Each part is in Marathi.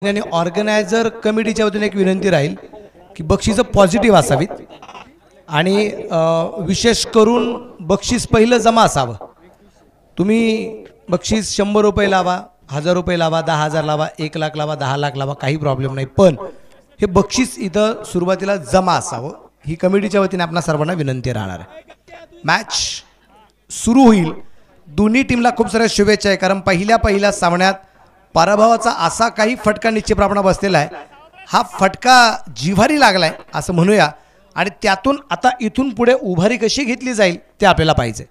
आणि ऑर्गनायझर कमिटीच्या वतीने एक विनंती राहील की बक्षीसं पॉझिटिव्ह असावीत आणि विशेष करून बक्षीस पहिलं जमा असावं। तुम्ही बक्षीस 100 रुपये लावा, 1000 रुपये लावा, 10,000 लावा, 1 लाख लावा, 10 लाख लावा, काही प्रॉब्लेम नाही, पण हे बक्षीस इथं सुरुवातीला जमा असावं ही कमिटीच्या वतीने आपणा सर्वांना विनंती राहणार आहे। मॅच सुरू होईल। दोन्ही टीमला खूप साऱ्या शुभेच्छा आहे, कारण पहिल्या सामन्यात पराभवाचा असा काही फटका निश्चितप्रमाणे बसलेला आहे। हा फटका जिव्हारी लागलाय असं म्हणूया, आणि त्यातून आता इथून पुढे उभारी कशी घेतली जाईल ते आपल्याला पाहिजे।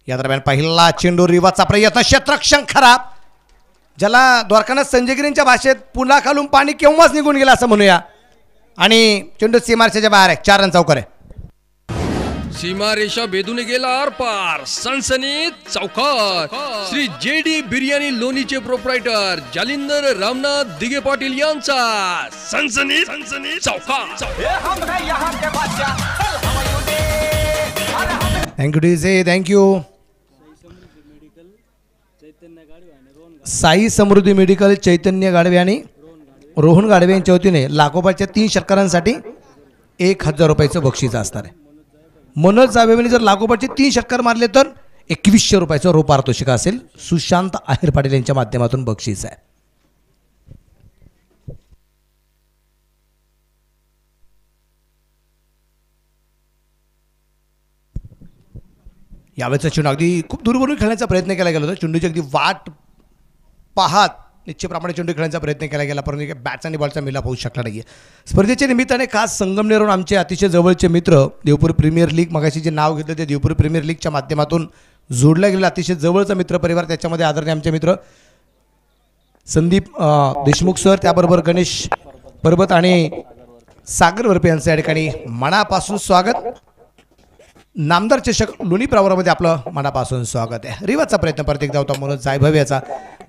या दरम्यान पहिला चेंडू रिवाचा प्रयत्न, क्षेत्ररक्षण खराब, ज्याला द्वारकानाथ संजयगिरींच्या भाषेत पुन्हा खालून पाणी केव्हाच निघून गेलं असं म्हणूया, आणि चेंडू सीमारेषेच्या बाहेर आहे। 4 रन चौकार आहे। सीमारेषा भेदून गेला आर पार, सनसनीत चौकार। श्री जेडी बिर्याणी लोणीचे प्रोप्रायटर जालिंदर रामनाथ दिगे पाटील यांचा सनसनीत चौकार। Thank you DJ, thank you. Sai Samruddhi medical, Chaitanya Gadve आणि रोहन गाडवे यांच्या वतीने लाखोपाच्या 3 षटकारांसाठी 1000 रुपयाचं बक्षीस असणार आहे। मनोज जावेने जर लागोपाठचे 3 षटकार मारले तर 2100 रुपयाचं रोख पारितोषिक असेल। सुशांत आहेर पाटील यांच्या माध्यमातून बक्षीस आहे। यावेळेचा चेंडू अगदी खूप दूरवरून खेळण्याचा प्रयत्न केला गेला होता। चेंडूची अगदी वाट पाहत निश्चितप्रमाणे चेंडू खेळण्याचा प्रयत्न केला गेला, परंतु बॅट्स आणि बॉलचा मिलाप होऊ शकला नाही। स्पर्धेच्या निमित्ताने खास संगमनेरहून आमचे अतिशय जवळचे मित्र देवपूर प्रीमियर लीग, मगाशी जे नाव घेतलं ते देवपूर प्रीमियर लीगच्या माध्यमातून जोडला गेलेला अतिशय जवळचा मित्रपरिवार, त्याच्यामध्ये आदरणीय आमचे मित्र संदीप देशमुख सर, त्याबरोबर गणेश परबत आणि सागर वरपे यांचं या ठिकाणी मनापासून स्वागत। नामदार चषक लोणी प्रवारामध्ये आपलं मनापासून स्वागत आहे। रिवाचा प्रयत्न परत एकदा होता, मनोज जायभाव याचा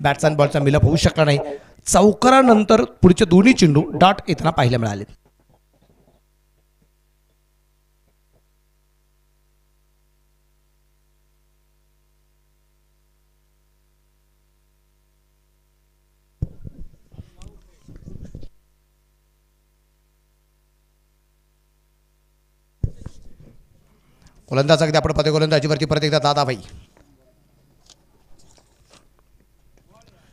बॅट्स आणि बॉलचा मिलाप होऊ शकला नाही। चौकारानंतर पुढचे दोन्ही चेंडू डॉट येताना पाहायला मिळाले। गोलंदाज अगदी आपण पते गोलंदाजीवरती परत एकदा दादाभाई।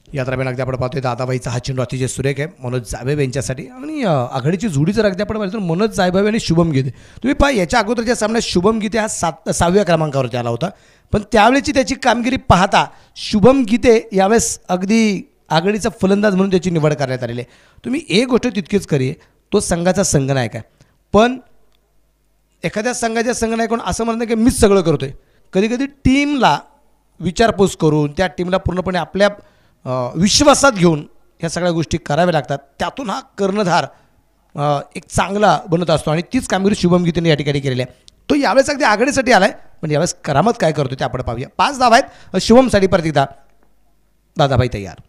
या दरम्यान अगदी आपण पाहतोय दादाभाईचा हा चेंडू अतिशय सुरेख आहे मनोज जायभाव यांच्यासाठी, आणि आघाडीची जोडी जर अगदी आपण पाहिलं तर मनोज जायभाव आणि शुभम गीते। तुम्ही पहा याच्या अगोदरच्या सामन्यात शुभम गीते हा 6व्या क्रमांकावरती आला होता, पण त्यावेळेची त्याची कामगिरी पाहता शुभम गीते यावेळेस अगदी आघाडीचा फलंदाज म्हणून त्याची निवड करण्यात आलेली आहे। तुम्ही एक गोष्ट तितकीच करी, तो संघाचा संघनायक आहे, पण एखाद्या संघाच्या संघनायकाकडून असं म्हणणं की मीच सगळं करतोय। कधी कधी टीमला विचारपूस करून त्या टीमला पूर्णपणे आपल्या विश्वासात घेऊन ह्या सगळ्या गोष्टी कराव्या लागतात, त्यातून हा कर्णधार एक चांगला बनत असतो, आणि तीच कामगिरी शुभम गीतेने या ठिकाणी केलेली आहे। तो यावेळेस अगदी आघाडीसाठी आलाय, पण यावेळेस करामत काय करतो ते आपण पाहूया। 5 धावा आहेत शुभमसाठी, परत एकदा दादाभाई तयार।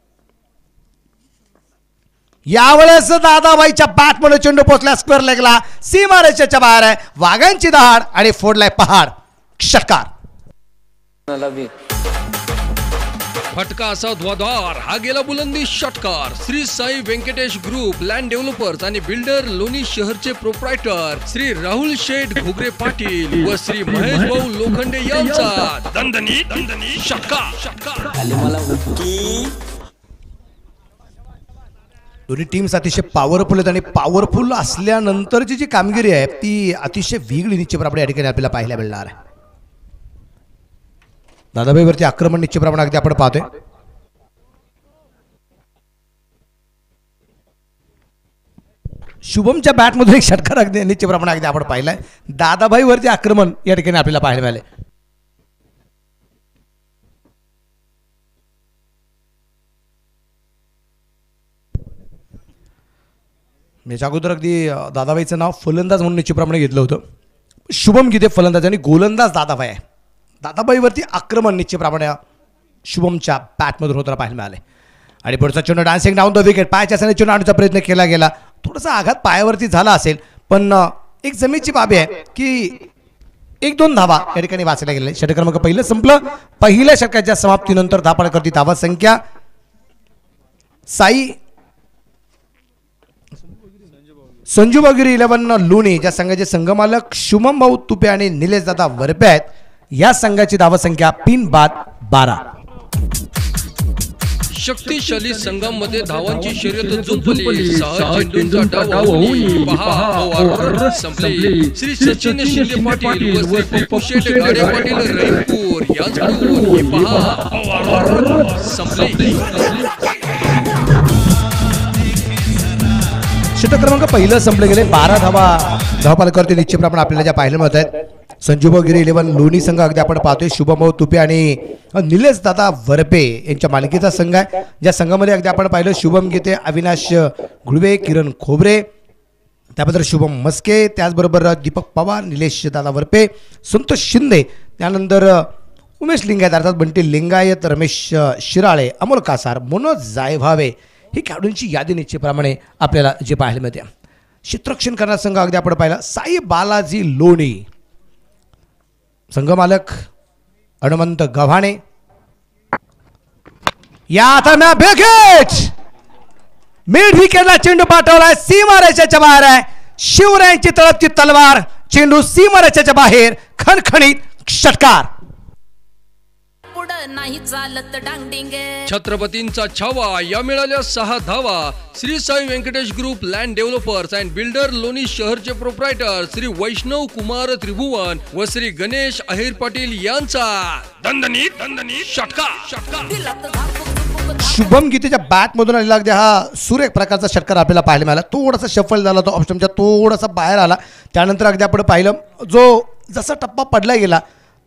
यावेळेस दादाभाईच्या बॅटमध्ये चेंडू पोचला स्क्वेअर लेगला, सीमारेषेच्या बाहेर आहे। वाघांची दहाड आणि फोडलाय पहाड, षटकार। फटका असा ध्वाधार, हा गेला बुलंदी षटकार। Shri Sai Venkatesh group land developers आणि बिल्डर लोणी शहरचे प्रोप्रायटर श्री राहुल शेठ घुगरे पाटील व श्री महेश भाऊ लोखंडे यांचा दणदणीत षटकार। दोन्ही टीम्स अतिशय पॉवरफुल आहेत, आणि पॉवरफुल असल्यानंतरची जी कामगिरी आहे ती अतिशय वेगळी निश्चितप्रमाणे या ठिकाणी आपल्याला पाहायला मिळणार आहे। दादाभाईवरती आक्रमण निश्चितप्रमाणे अगदी आपण पाहतोय। शुभमच्या बॅटमधून एक षटकार अगदी निश्चितप्रमाणे अगदी आपण पाहिलाय। दादाभाईवरती आक्रमण या ठिकाणी आपल्याला पाहायला मिळाले। याच्या अगोदर अगदी दादाभाईचं नाव फलंदाज म्हणून निश्चितप्रमाणे घेतलं होतं। शुभम गीते फलंदाज आणि गोलंदाज दादाभाई आहे। दादाभाईवरती आक्रमण निश्चितप्रमाणे शुभमच्या बॅटमधून होताना पाहायला मिळाले, आणि पुढचा चेंडू डान्सिंग डाऊन द विकेट, पायाच्या चेंडू आणण्याचा प्रयत्न केला गेला, थोडासा आघात पायावरती झाला असेल, पण एक जमेची बाबी आहे की 1-2 धावा या ठिकाणी वाचल्या गेले. षटक क्रमांक पहिलं संपलं. पहिल्या षटकाच्या समाप्तीनंतर धापडकरती धावा संख्या साई संजू बगिरी 11 लोणी ज्या संघाचे संघमालक शुभम भाऊ तुपे आणि निलेश दादा वरपे आहेत. या संघाची धावा संख्या पिन बाद 12. शक्तिशाली संघामध्ये धावांची शर्यत जुंपली. 6 चेंडूंचा डाव होऊन पहा ओव्हर संपली. श्री सचिन शिंदे पाटील व श्री पप्पू शेट गाडे पाटील रहीमपूर यांच्याकडून पहा ओव्हर संपली. षटक क्रमांक पहिलं संपले गेले. 12 धावा धावपालकावरती निश्चितप्रमाणे आपल्याला ज्या पाहायला मिळत आहेत. संजू बगिरी 11 लोणी संघ अगदी आपण पाहतोय शुभमभाऊ तुपे आणि निलेश दादा वरपे यांच्या मालिकेचा संघ आहे. ज्या संघामध्ये अगदी आपण पाहिलं शुभम गीते, अविनाश घुळवे, किरण खोबरे, त्याबद्दल शुभम मस्के, त्याचबरोबर दीपक पवार, निलेश दादा वरपे, संतोष शिंदे, त्यानंतर उमेश लिंगायत अर्थात बंटी लिंगायत, रमेश शिराळे, अमोल कासार, मनोज जायभावे ही खेळाडूंची यादी निश्चितप्रमाणे आपल्याला जे पाहायला मिळते. क्षेत्ररक्षण करणारा संघ अगदी आपण पाहिला साई बालाजी लोणी, संघमालक हनुमंत गव्हाणे. या आता मॅ बेगेट मिड विकेटला चेंडू पाठवलाय. सीमारेषेच्या बाहेर आहे. शिवरायांची तळपची तलवार. चेंडू सीमारेषेच्या बाहेर. खणखणीत षटकार. नाही चालत डांगडिंगे. छत्रपतींचा छावा या मिळाल्या 6 धावा. Shri Sai Venkatesh group land developers and builder Loni शहरचे प्रोप्रायटर श्री वैष्णव कुमार त्रिभुवन व श्री गणेश अहिर पाटील यांचा दणदणीत षटकार. शुभम गीतेच्या बॅट मधून आलेला अगदी हा सुरेख प्रकारचा षटकार आपल्याला पाहायला मिळाला. थोडासा शफल झाला तो ऑप्शनच्या थोडासा बाहेर आला. त्यानंतर अगदी आपण पाहिलं जो जसा टप्पा पडला गेला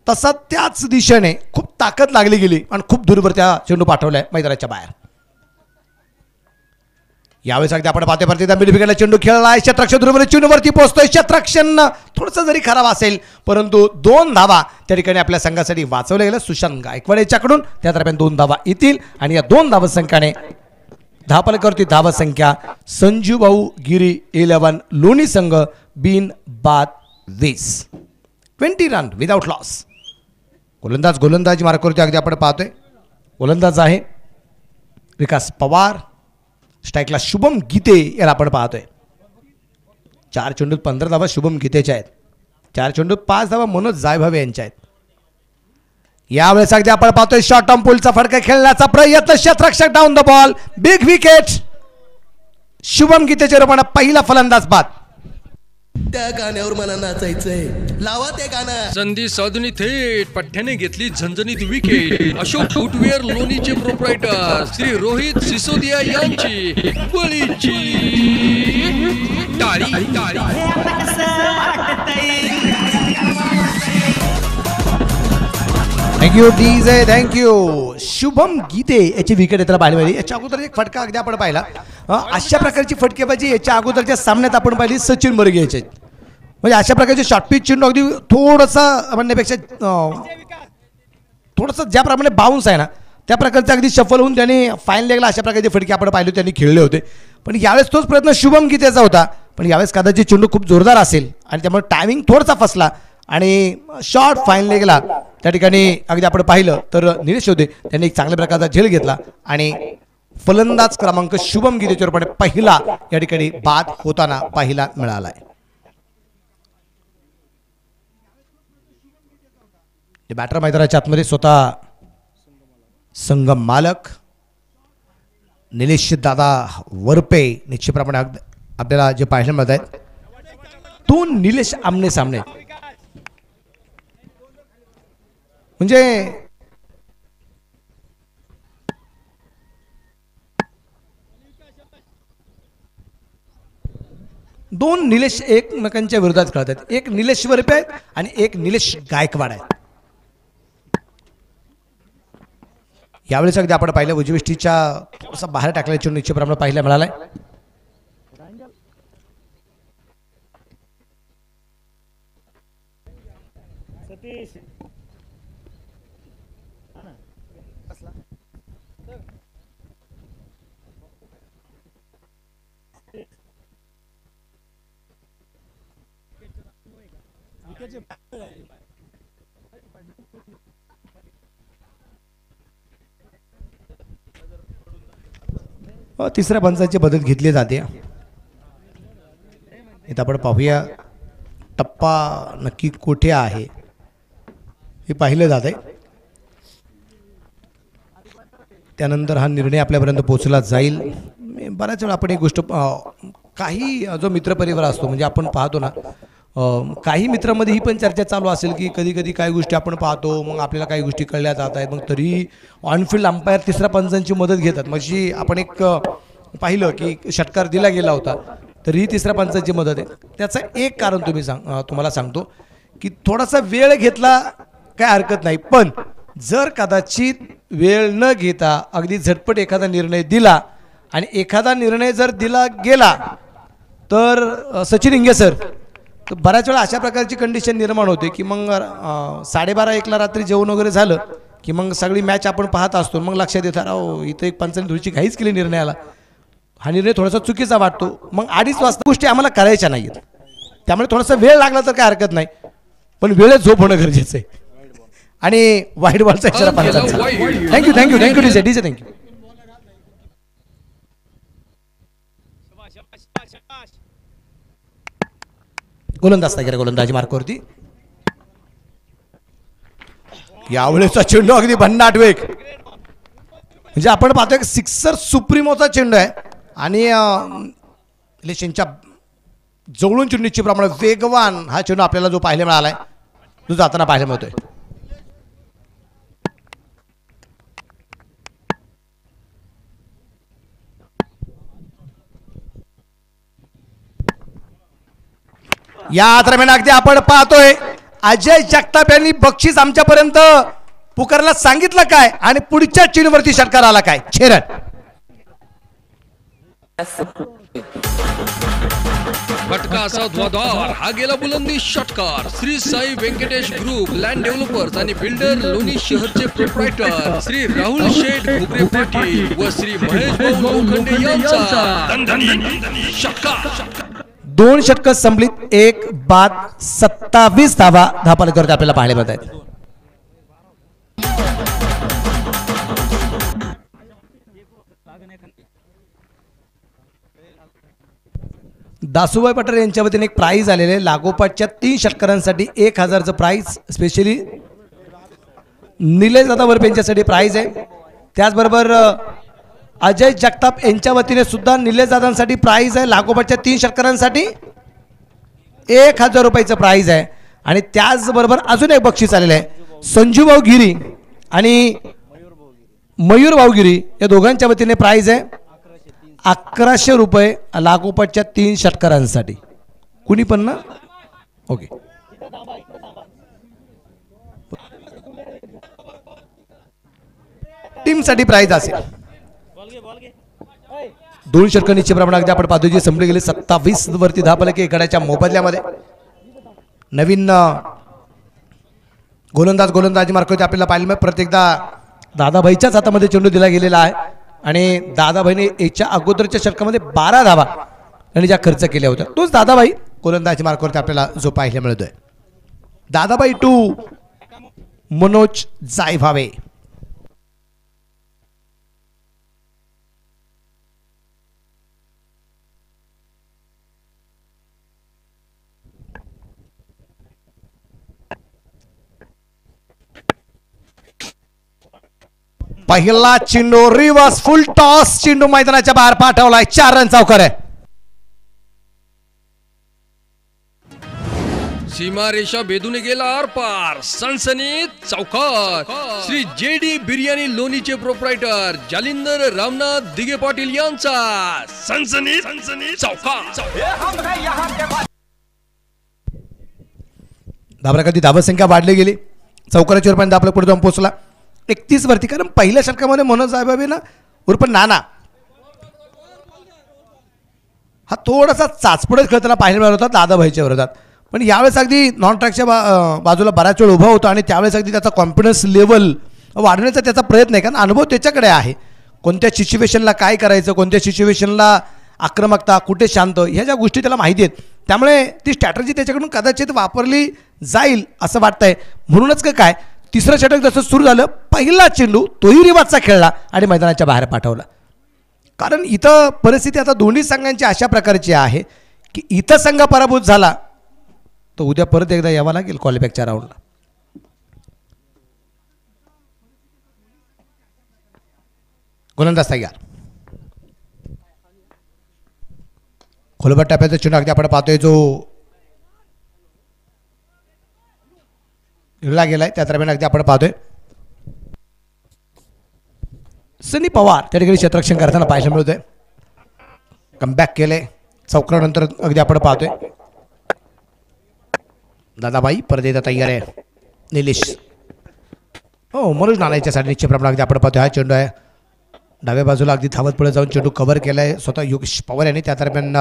तसा त्याच दिशेने खूप ताकद लागली गेली आणि खूप दूरवर त्या चेंडू पाठवलाय मैदानाच्या बाहेर. यावेळेस अगदी आपण पाहते परत मिड विकेटला चेंडू खेळलाय. क्षेत्ररक्षण दूरवर चेंडूवरती पोहोचतोय. क्षेत्ररक्षण थोडंसं जरी खराब असेल परंतु 2 धावा त्या ठिकाणी आपल्या संघासाठी वाचवल्या गेल्या सुशांत गायकवाड याच्याकडून. त्या दरम्यान 2 धावा येतील आणि या 2 धावा संख्याने धावपालकावरती धावा संख्या संजू भाऊ गिरी 11 लोणी संघ बिन बाद 20. 20 रन विदाउट लॉस. गोलंदाजी मार्कावरती अगदी आपण पाहतोय. गोलंदाज आहे विकास पवार. स्ट्राईकला शुभम गीते याला आपण पाहतोय. 4 चेंडूत 15 धावा शुभम गीतेच्या आहेत. 4 चेंडूत 5 धावा मनोज जायभावे यांच्या आहेत. यावेळेस अगदी आपण पाहतोय शॉर्ट ऑन पुलचा फटका खेळण्याचा प्रयत्न. क्षेत्ररक्षक down the ball. Big wicket. Shubham गीतेच्या रूपाने पहिला फलंदाज बाद. त्या गाण्यावर मला नाचायचंय. लावा ते गाणं. संधी साधून थेट पठ्ठ्याने घेतली झणझणीत विकेट. अशोक फुटवेअर लोणीचे प्रोप्रायटर श्री रोहित सिसोदिया यांची बळीची टाळी. Thank you DJ thank you. Shubham Gite याची विकेट येताना पाहिली पाहिजे. याच्या अगोदर एक फटका अगदी आपण पाहिला. अशा प्रकारची फटकेबाजी याच्या अगोदरच्या सामन्यात आपण पाहिली सचिन बर्गे याचे. म्हणजे अशा प्रकारचे शॉर्ट पिच चेंडू अगदी थोडंसं म्हणण्यापेक्षा थोडंसं ज्याप्रमाणे बाउन्स आहे ना त्या प्रकारचे अगदी शफल होऊन त्यांनी फाईन लेगला अशा प्रकारचे फटके आपण पाहिले त्यांनी खेळले होते. पण यावेळेस तोच प्रयत्न शुभम गीतेचा होता. पण यावेळेस कदाचित चेंडू खूप जोरदार असेल आणि त्यामुळे टायमिंग थोडासा फसला आणि शॉर्ट फाईन लेगला त्या ठिकाणी अगदी आपण पाहिलं तर निलेश होते त्यांनी एक चांगल्या प्रकारचा झेल घेतला आणि फलंदाज क्रमांक शुभम गीतेच्या रूपाने पहिला या ठिकाणी बाद होताना पाहिला मिळालाय. बॅटर मैदानाच्या आतमध्ये स्वतः संघ मालक निलेश दादा वरपे निश्चितप्रमाणे आपल्याला जे पाहायला मिळत आहेत तो निलेश आमने सामने म्हणजे दोन निलेश एकमेकांच्या विरोधात खेळत आहेत. एक निलेश वरपे आहेत आणि एक निलेश गायकवाड आहेत. यावेळेस अगदी आपण पाहिलं उजविष्टीच्या थोडासा बाहेर टाकलेला चेंडू निश्चितप्रमाणे पाहायला मिळालाय. तिसऱ्या पंचाची मदत घेतली जाते. इथं आपण पाहूया टप्पा नक्की कुठे आहे हे पाहिलं जात आहे. त्यानंतर हा निर्णय आपल्यापर्यंत पोहोचला जाईल. बऱ्याच वेळा आपण एक गोष्ट काही जो मित्रपरिवार असतो म्हणजे आपण पाहतो ना, काही मित्रांमध्ये ही पण चर्चा चालू असेल की कधी कधी काही गोष्टी आपण पाहतो, मग आपल्याला काही गोष्टी कळल्या जात आहेत, मग तरी ऑनफिल्ड अंपायर तिसऱ्या पंचांची मदत घेतात. म्हणजे आपण एक पाहिलं की षटकार दिला गेला होता तरीही तिसऱ्या पंचांची मदत आहे. त्याचं एक कारण तुम्हाला सांगतो की थोडासा वेळ घेतला काय हरकत नाही, पण जर कदाचित वेळ न घेता अगदी झटपट एखादा निर्णय दिला आणि एखादा निर्णय जर दिला गेला तर सचिन इंगे सर, तर बऱ्याच वेळा अशा प्रकारची कंडिशन निर्माण होते की मग 12:30-1ला रात्री जेवण वगैरे झालं की मग सगळी मॅच आपण पाहत असतो. मग लक्षात येतं राव इथं एक पंचांनी थोडीशी घाईच केली निर्णयाला, हा निर्णय थोडासा चुकीचा वाटतो. मग 2:30 वाजता गोष्टी आम्हाला करायच्या नाही आहेत, त्यामुळे थोडासा वेळ लागला तर काय हरकत नाही, पण वेळेत झोप होणं गरजेचं आहे. आणि वाईट बॉलचा इशारा पंचांचा. Thank you thank you thank you DJ DJ thank you. गोलंदाज गेला गोलंदाजी मार्कवरती. यावेळेचा चेंडू अगदी भन्नाट वेग, म्हणजे आपण पाहतोय की सिक्सर सुप्रीमोचा चेंडू आहे आणि इलेक्शनच्या जवळून चेंडू निश्चितप्रमाणे वेगवान हा चेंडू आपल्याला जो पाहायला मिळालाय, जो जाताना पाहायला मिळतोय. या दरम्यान अगदी आपण पाहतोय अजय जगताप यांनी बक्षीस आमच्यापर्यंत पुकारला सांगितलं काय आणि पुढच्या चेंडूवरती षटकार आला काय. छेरण फटका असा धुवाधार हा गेला बुलंदी षटकार. Shri Sai Venkatesh group land developers आणि बिल्डर लोणी शहरचे प्रोप्रायटर श्री राहुल शेठ घुगरे पाटील व श्री महेश भाऊ लोखंडे यांचा षटकार. 2 षटकं संपलीत, 1 बाद 27 धावा धापालेकरती आपल्याला पाहायला मिळत आहेत. दासूबाई पठार यांच्या वतीने एक प्राइज आलेले लागोपाठच्या 3 षटकारांसाठी 1000चं प्राइज स्पेशली निलेश दादा वरप यांच्यासाठी प्राइज आहे. त्याचबरोबर अजय जगताप यांच्या वतीने सुद्धा निलेश दादांसाठी प्राइज आहे. लागोपाठच्या 3 षटकारांसाठी 1000 रुपयाचं प्राइज आहे. आणि त्याचबरोबर अजून एक बक्षीस आलेलं आहे. संजू भाऊ गिरी आणि मयूर भाऊ गिरी या दोघांच्या वतीने प्राइज आहे 1100 रुपये लागोपाठच्या 3 षटकारांसाठी. कुणी पण ना, ओके. टीमसाठी प्राइज असेल. 2 षटकं निश्चित प्रमाणात आपण पाहतो जी संपली गेली. 27 वरती धापलके गडाच्या मोबदल्यामध्ये नवीन गोलंदाजी मार्कवरती आपल्याला पाहिलं मिळेल. प्रत्येकदा दादाभाईच्याच हातामध्ये चेंडू दिला गेलेला आहे आणि दादाभाईने याच्या अगोदरच्या षटकामध्ये 12 धावा आणि ज्या खर्च केल्या होत्या तोच दादाभाई गोलंदाजी मार्कवरती आपल्याला जो पाहायला मिळतोय. दादाभाई 2 मनोज जायभावे. पहिला चेंडू रिव्हर्स फुल टॉस चेंडू मैदानाच्या बाहेर पाठवलाय. 4 रन चौकार आहे. सीमारेषा भेदून गेला आरपार. सनसनीत चौकार. श्री जेडी बिर्याणी लोणीचे प्रोप्रायटर जालिंदर रामनाथ दिगे पाटील यांचा सनसनीत चौकार. धाबराकरती धावसंख्या वाढली गेली. चौकाराच्या वरपर्यंत आपल्या पुढे जाऊन पोहोचला 31 वरती. कारण पहिल्या षटकामध्ये मनोज जायभावे ना उर्फ नाना हा थोडासा चाचपडत खेळताना पाहायला मिळाला होता दादाभाईच्या विरोधात. पण यावेळेस अगदी नॉन ट्रॅकच्या बाजूला बराच वेळ उभा होता आणि त्यावेळेस अगदी त्याचा कॉन्फिडन्स लेवल वाढवण्याचा त्याचा प्रयत्न आहे. कारण अनुभव त्याच्याकडे आहे. कोणत्या सिच्युएशनला काय करायचं, कोणत्या सिच्युएशनला आक्रमकता, कुठे शांत, ह्या ज्या गोष्टी त्याला माहिती आहेत. त्यामुळे ती स्ट्रॅटर्जी त्याच्याकडून कदाचित वापरली जाईल असं वाटतंय. म्हणूनच काय तिसरं षटक जसं सुरू झालं, पहिला चेंडू तोही रिवाजचा खेळला आणि मैदानाच्या बाहेर पाठवला. कारण इथं परिस्थिती आता दोन्ही संघांची अशा प्रकारची आहे की इथं संघ पराभूत झाला तर उद्या परत एकदा यावं लागेल क्वालिफायच्या राऊंडला. गोलंदाज तयार. खोलबट टप्प्याचा चेंडू अगदी आपण पाहतोय जो हिरला गेलाय. त्या दरम्यान अगदी आपण पाहतोय सनी पवार त्या ठिकाणी क्षेत्ररक्षण करताना पाहायला मिळतोय. कमबॅक केले चौकरानंतर अगदी आपण पाहतोय दादाबाई परत येतात तयार आहे. निलेश हो मनोज नानाच्या साठी निश्चित प्रमाणात अगदी आपण पाहतोय. हा चेंडू आहे डाव्या बाजूला अगदी धावत पुढे जाऊन चेंडू कव्हर केलाय स्वतः योगेश पवार यांनी. त्या दरम्यान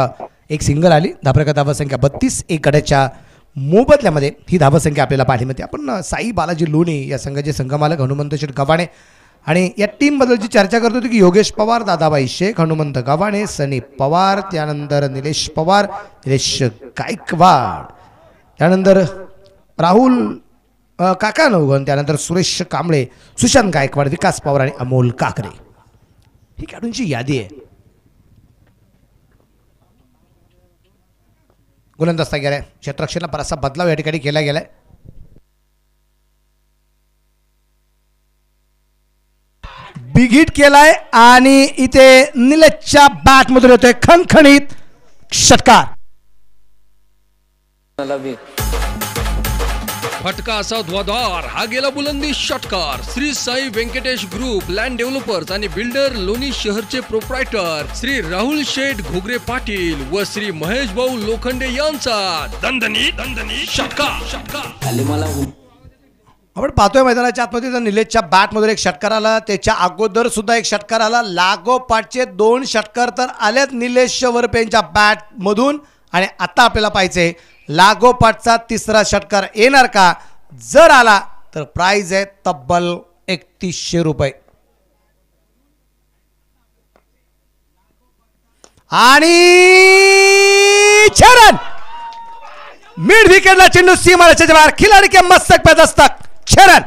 एक सिंगल आली. धावफलकात धावसंख्या 32. एक गड्याच्या मोबदल्यामध्ये ही धावसंख्या आपल्याला पाहायला मिळते. आपण साई बालाजी लोणी या संघाचे संघमालक हनुमंत शेठ गव्हाणे आणि या टीमबद्दलची चर्चा करत होती की योगेश पवार, दादाबाई शेख, हनुमंत गव्हाणे, सनी पवार, त्यानंतर निलेश पवार, निलेश गायकवाड, त्यानंतर राहुल काका नवगण, त्यानंतर सुरेश कांबळे, सुशांत गायकवाड, विकास पवार आणि अमोल काकरे ही खेळाडूंची यादी आहे. गोलंदाज तयार आहे. क्षेत्ररक्षणाला बराचसा बदलाव या ठिकाणी केला गेलाय. बिग हिट केलाय आणि इथे निलेशच्या बॅट मधून येतोय खणखणीत षटकार. फटका असा धुवाधार हा गेला बुलंदी षटकार. Shri Sai Venkatesh group land developers आणि बिल्डर लोणी शहरचे प्रोप्रायटर श्री राहुल शेठ घोगरे पाटील व श्री महेश भाऊ लोखंडे यांचा दणदणी षटकार. आपण पाहतोय मैदानाच्या आतमध्ये तर निलेशच्या बॅटमधून एक षटकार आला. त्याच्या अगोदर सुद्धा एक षटकार आला. लागोपाठचे 2 षटकार तर आलेत निलेश वरपेंच्या बॅटमधून आणि आता आपल्याला पाहिजे लागोपाठचा तिसरा षटकार येणार का. जर आला तर प्राइज आहे तब्बल 3100 रुपये. आणि चरण मिड विकेटला चेंडू सीमारेषेच्या बाहेर. खिलाडी के मस्तक पे दस्तक चरण.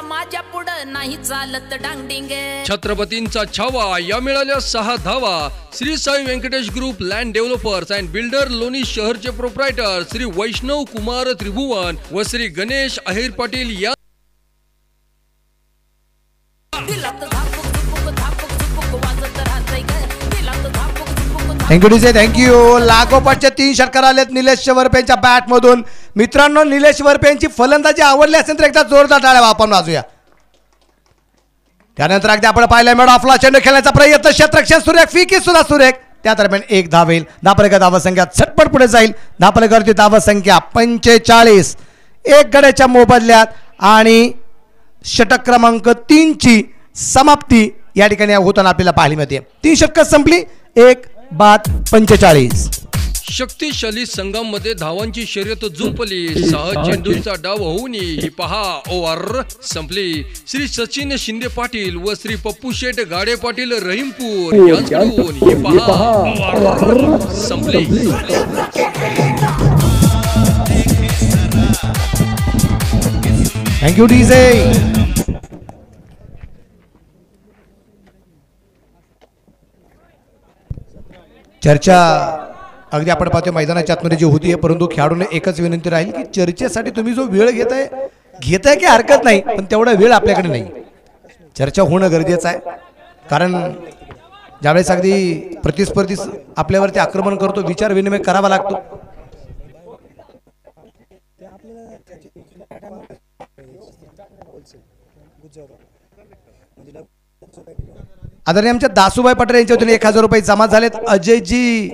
माझ्या पुढं नाही चालत डांगडिंग. छत्रपतींचा छावा या मिळाल्या 6 धावा. Shri Sai Venkatesh group land developers and builder Loni शहरचे प्रोप्रायटर श्री वैष्णव कुमार त्रिभुवन व श्री गणेश अहिर पाटील या थँक्यू डीजे थँक्यू. लागोपाठचे 3 षटकार आलेत निलेश वरपेंच्या बॅटमधून. मित्रांनो निलेश वरपेंची फलंदाजी आवडली असेल तर एकदा जोरदार टाळ्या आपण वाजूया. त्यानंतर अगदी आपण पाहिलं मिळून आपला चेंडू खेळण्याचा प्रयत्न. क्षेत्ररक्षण सुरेख, फिकी सुद्धा सुरेख. त्या दरम्यान एक धाव येईल. धावफलकात धावसंख्या झटपट पुढे जाईल. धावफलकावरती धावसंख्या 45. एक गड्याच्या मोबदल्यात आणि षटक क्रमांक 3 ची समाप्ती या ठिकाणी होताना आपल्याला पाहायला मिळते. 3 षटकं संपली. 1-45. शक्तिशाली संघांमध्ये धावांची शर्यत जुंपली. 6 चेंडूंचा डाव होऊन ही पहा ओव्हर संपली. श्री सचिन शिंदे पाटील व श्री पप्पू शेठ गाडे पाटील रहीमपूर यांच्याकडून ही पहा ओव्हर संपली. Thank you DJ. चर्चा अगदी आपण पाहतोय मैदानाच्या आतमध्ये जी होती आहे. परंतु खेळाडूने एकच विनंती राहील की चर्चेसाठी तुम्ही जो वेळ घेताय की हरकत नाही, पण तेवढा वेळ आपल्याकडे नाही. चर्चा होणं गरजेचं आहे. कारण ज्यावेळेस अगदी प्रतिस्पर्धी आपल्यावरती आक्रमण करतो विचार विनिमय करावा लागतो. आदरणीय आमच्या दासूबाई पटेल यांच्या वतीने 1000 रुपये जमा झालेत. अजयजी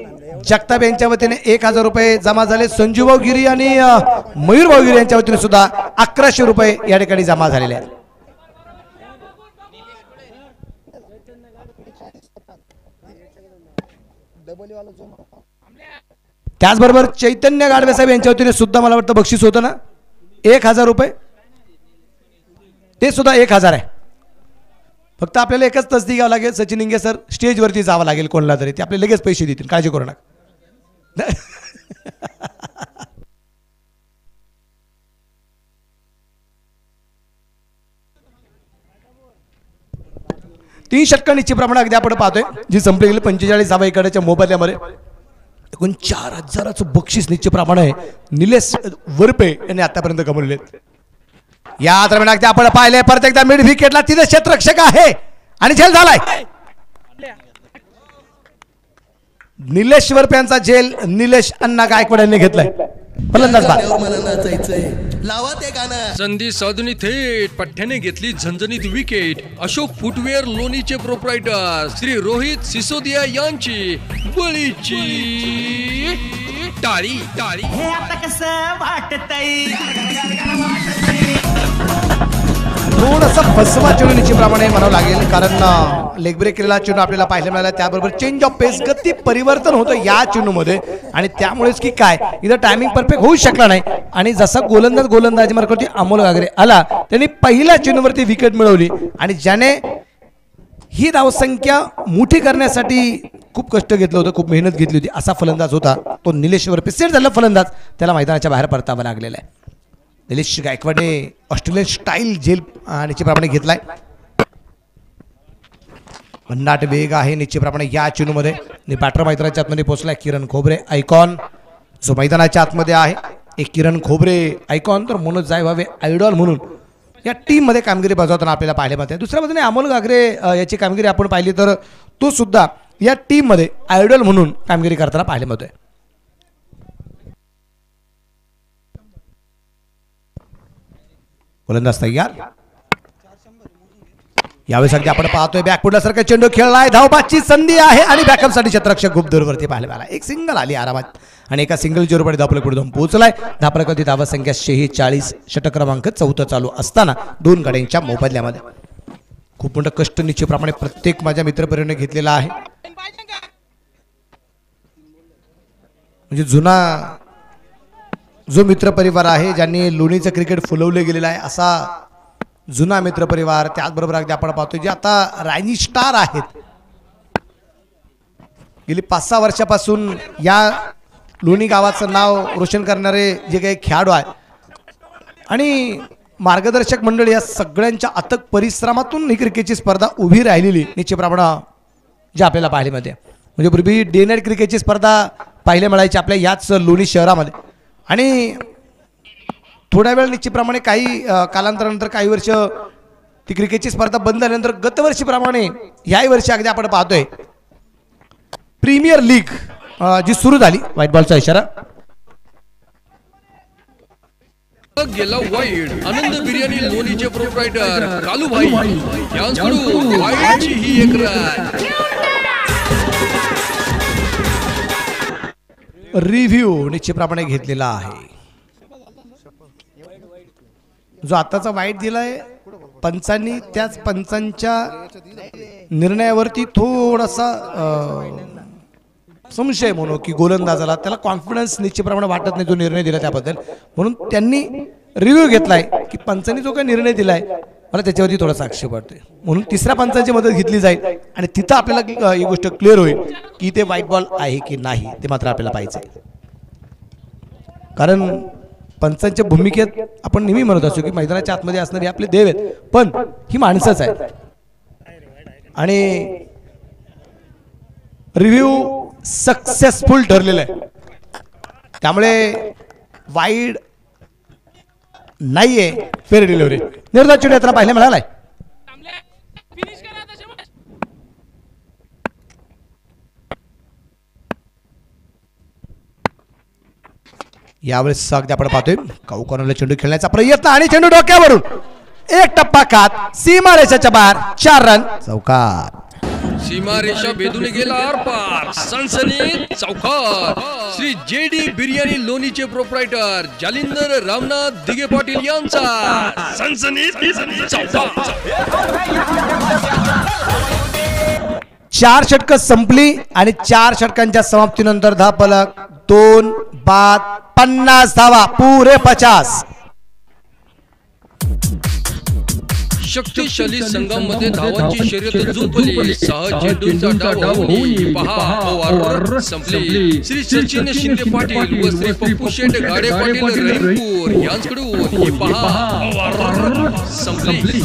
जगताप यांच्या वतीने 1000 रुपये जमा झाले. संजूभाऊ गिरी आणि मयूरभाऊ गिरी यांच्या वतीने सुद्धा 1100 रुपये या ठिकाणी जमा झालेले आहेत. त्याचबरोबर चैतन्य गाडवे साहेब यांच्या वतीने सुद्धा मला वाटतं बक्षीस होतं ना 1000 रुपये, ते सुद्धा 1000 आहे. फक्त आपल्याला एकच तसदी घ्यावं लागेल, सचिन इंगे सर स्टेजवरती जावं लागेल कोणाला तरी, ते आपले लगेच पैसे देतील, काळजी करू नका. तीन षटकं निश्चितप्रमाणे अगदी आपण पाहतोय जी संपली गेली 45 एकडाच्या मोबदल्यामध्ये एकूण 4,000चं बक्षीस निश्चितप्रमाणे आहे निलेश वरपे यांनी आतापर्यंत कमवले. या दरम्यान अगदी आपण पाहिले परत एकदा मिड विकेटला तिथे क्षेत्ररक्षक आहे आणि झेल झालाय. निलेश वरपे यांचा झेल निलेश अण्णा गायकवाड यांनी घेतलाय. फलंदाज बाद. गाण्यावर मला नाचायचंय, लावा ते गाणं. संधी साधून थेट पठ्ठ्याने घेतली झणझणीत विकेट. अशोक फुटवेअर लोणीचे प्रोप्रायटर श्री रोहित सिसोदिया यांची बळीची टाळी टाळी. हे आता कसं वाटतंय थोडंसं फसवा चेंडू निश्चितप्रमाणे म्हणावं लागेल, कारण लेग ब्रेक केलेला चेंडू आपल्याला पाहायला मिळाला. त्याबरोबर चेंज ऑफ पेस गती परिवर्तन होतं या चेंडूमध्ये आणि त्यामुळेच की काय इथं टायमिंग परफेक्ट होऊ शकला नाही. आणि जसा गोलंदाजी मार्गावरती अमोल गागरे आला त्यांनी पहिल्या चेंडूवरती विकेट मिळवली आणि ज्याने ही धावसंख्या मोठी करण्यासाठी खूप कष्ट घेतलं होतं, खूप मेहनत घेतली होती असा फलंदाज होता तो निलेश वरपे. सेट झाला फलंदाज, त्याला मैदानाच्या बाहेर परतावा लागलेला आहे. निलेश गायकवाडने ऑस्ट्रेलियन स्टाईल झेल निश्चितप्रमाणे घेतलाय. भन्नाट वेग आहे निश्चितप्रमाणे या चेंडूमध्ये. बॅटर मैदानाच्या आतमध्ये पोहोचलाय किरण खोबरे आयकॉन जो मैदानाच्या आतमध्ये आहे. एक किरण खोबरे आयकॉन तर मनोज जायभावे आयडॉल म्हणून या टीम मध्ये कामगिरी बजावताना आपल्याला पाहायला मिळते. दुसऱ्या बाजूने अमोल गागरे याची कामगिरी आपण पाहिली तर तो सुद्धा या टीम मध्ये आयडॉल म्हणून कामगिरी करताना पाहायला मिळतोय. गोलंदाज तयार. यावेळेस अगदी आपण पाहतोय बॅकफुटला सारखा चेंडू खेळलाय. धावबाची संधी आहे आणि बॅकअपसाठी क्षेत्ररक्षक खूप दूरवरती पाहायला मिळाला. एक सिंगल आली आरामात आणि एका सिंगल चेंडूवर धावपले पुढे जाऊन पोहोचलाय. धापरकती धावा संख्या 46, षटक क्रमांक 14 चालू असताना दोन गाड्यांच्या मोबदल्यामध्ये खूप मोठं कष्ट निश्चितप्रमाणे प्रत्येक माझ्या मित्रपरिवाराने घेतलेला आहे. म्हणजे जुना जो मित्रपरिवार आहे ज्यांनी लोणीचं क्रिकेट फुलवले गेलेलं आहे असा जुना मित्रपरिवार. त्याचबरोबर अगदी आपण पाहतो जे आता रायनी स्टार आहेत गेली 5-6 वर्षापासून या लोणी गावाचं नाव रोशन करणारे जे काही खेळाडू आहेत आणि मार्गदर्शक मंडळ या सगळ्यांच्या अथक परिश्रमातून ही क्रिकेटची स्पर्धा उभी राहिलेली निश्चितप्रमाणे जे आपल्याला पाहायला मिळते. म्हणजे पूर्वी डे नाईट क्रिकेटची स्पर्धा पाहायला मिळायची आपल्या याच लोणी शहरामध्ये आणि थोड्या वेळ निश्चितप्रमाणे काही कालांतरानंतर काही वर्ष ती क्रिकेटची स्पर्धा बंद झाल्यानंतर गतवर्षीप्रमाणे याही वर्षी अगदी आपण पाहतोय प्रीमियर लीग जी सुरू झाली. व्हाईट बॉलचा इशारा गेला वाईड. आनंद बिर्याणी लोणीचे प्रोप्रायटर कालूभाई यांच्याकडून वाईडची ही एक रन. रिव्ह्यू निश्चितप्रमाणे घेतलेला आहे. जो आताचा वाईट दिलाय पंचांनी त्याच पंचांच्या निर्णयावरती थोडासा संशय म्हणून की गोलंदाजाला त्याला कॉन्फिडन्स निश्चितप्रमाणे वाटत नाही जो निर्णय दिला त्याबद्दल, म्हणून त्यांनी रिव्ह्यू घेतलाय की पंचांनी जो काही निर्णय दिलाय मला त्याच्यावरती थोडासा आक्षेप वाटतोय, म्हणून तिसऱ्या पंचांची मदत घेतली जाईल आणि तिथं आपल्याला ही गोष्ट क्लिअर होईल की ते व्हाईट बॉल आहे की नाही ते मात्र आपल्याला पाहिजे. कारण पंचांच्या भूमिकेत आपण नेहमी म्हणत असतो की मैदानाच्या आतमध्ये असणारे आपले देव आहेत, पण ही माणसंच आहेत आणि रिव्ह्यू सक्सेसफुल ठरलेलं आहे. त्यामुळे वाईड नाहीये, फेअर डिलिव्हरी. निर्धार चेंडू यात्रा पाहायला मिळालाय. यावेळेस अगदी आपण पाहतोय कॉर्नरला चेंडू खेळण्याचा प्रयत्न आणि चेंडू डोक्यावरून एक टप्पा खात सीमारेषाच्या बाहेर 4 रन चौकार. सीमारेषा भेदून गेला आरपार. सनसनीत चौकार. श्री JD बिर्याणी लोणीचे प्रोप्रायटर जालिंदर रामनाथ दिगे पाटील यांचा सनसनीत चौकार. 4 षटकं संपली आणि 4 षटकांच्या समाप्तीनंतर धावफलक 2 बाद 50 धावा पुरे 50. शक्तिशाली संघामध्ये धावांची शर्यत झुंपली. 6 चेंडूंचा डाव होऊन पहा ओव्हर संपली. श्री सचिन शिंदे पाटील व श्री पप्पू शेट गाडे पाटील रहीमपूर यांच्याकडून ही पहा ओव्हर संपली.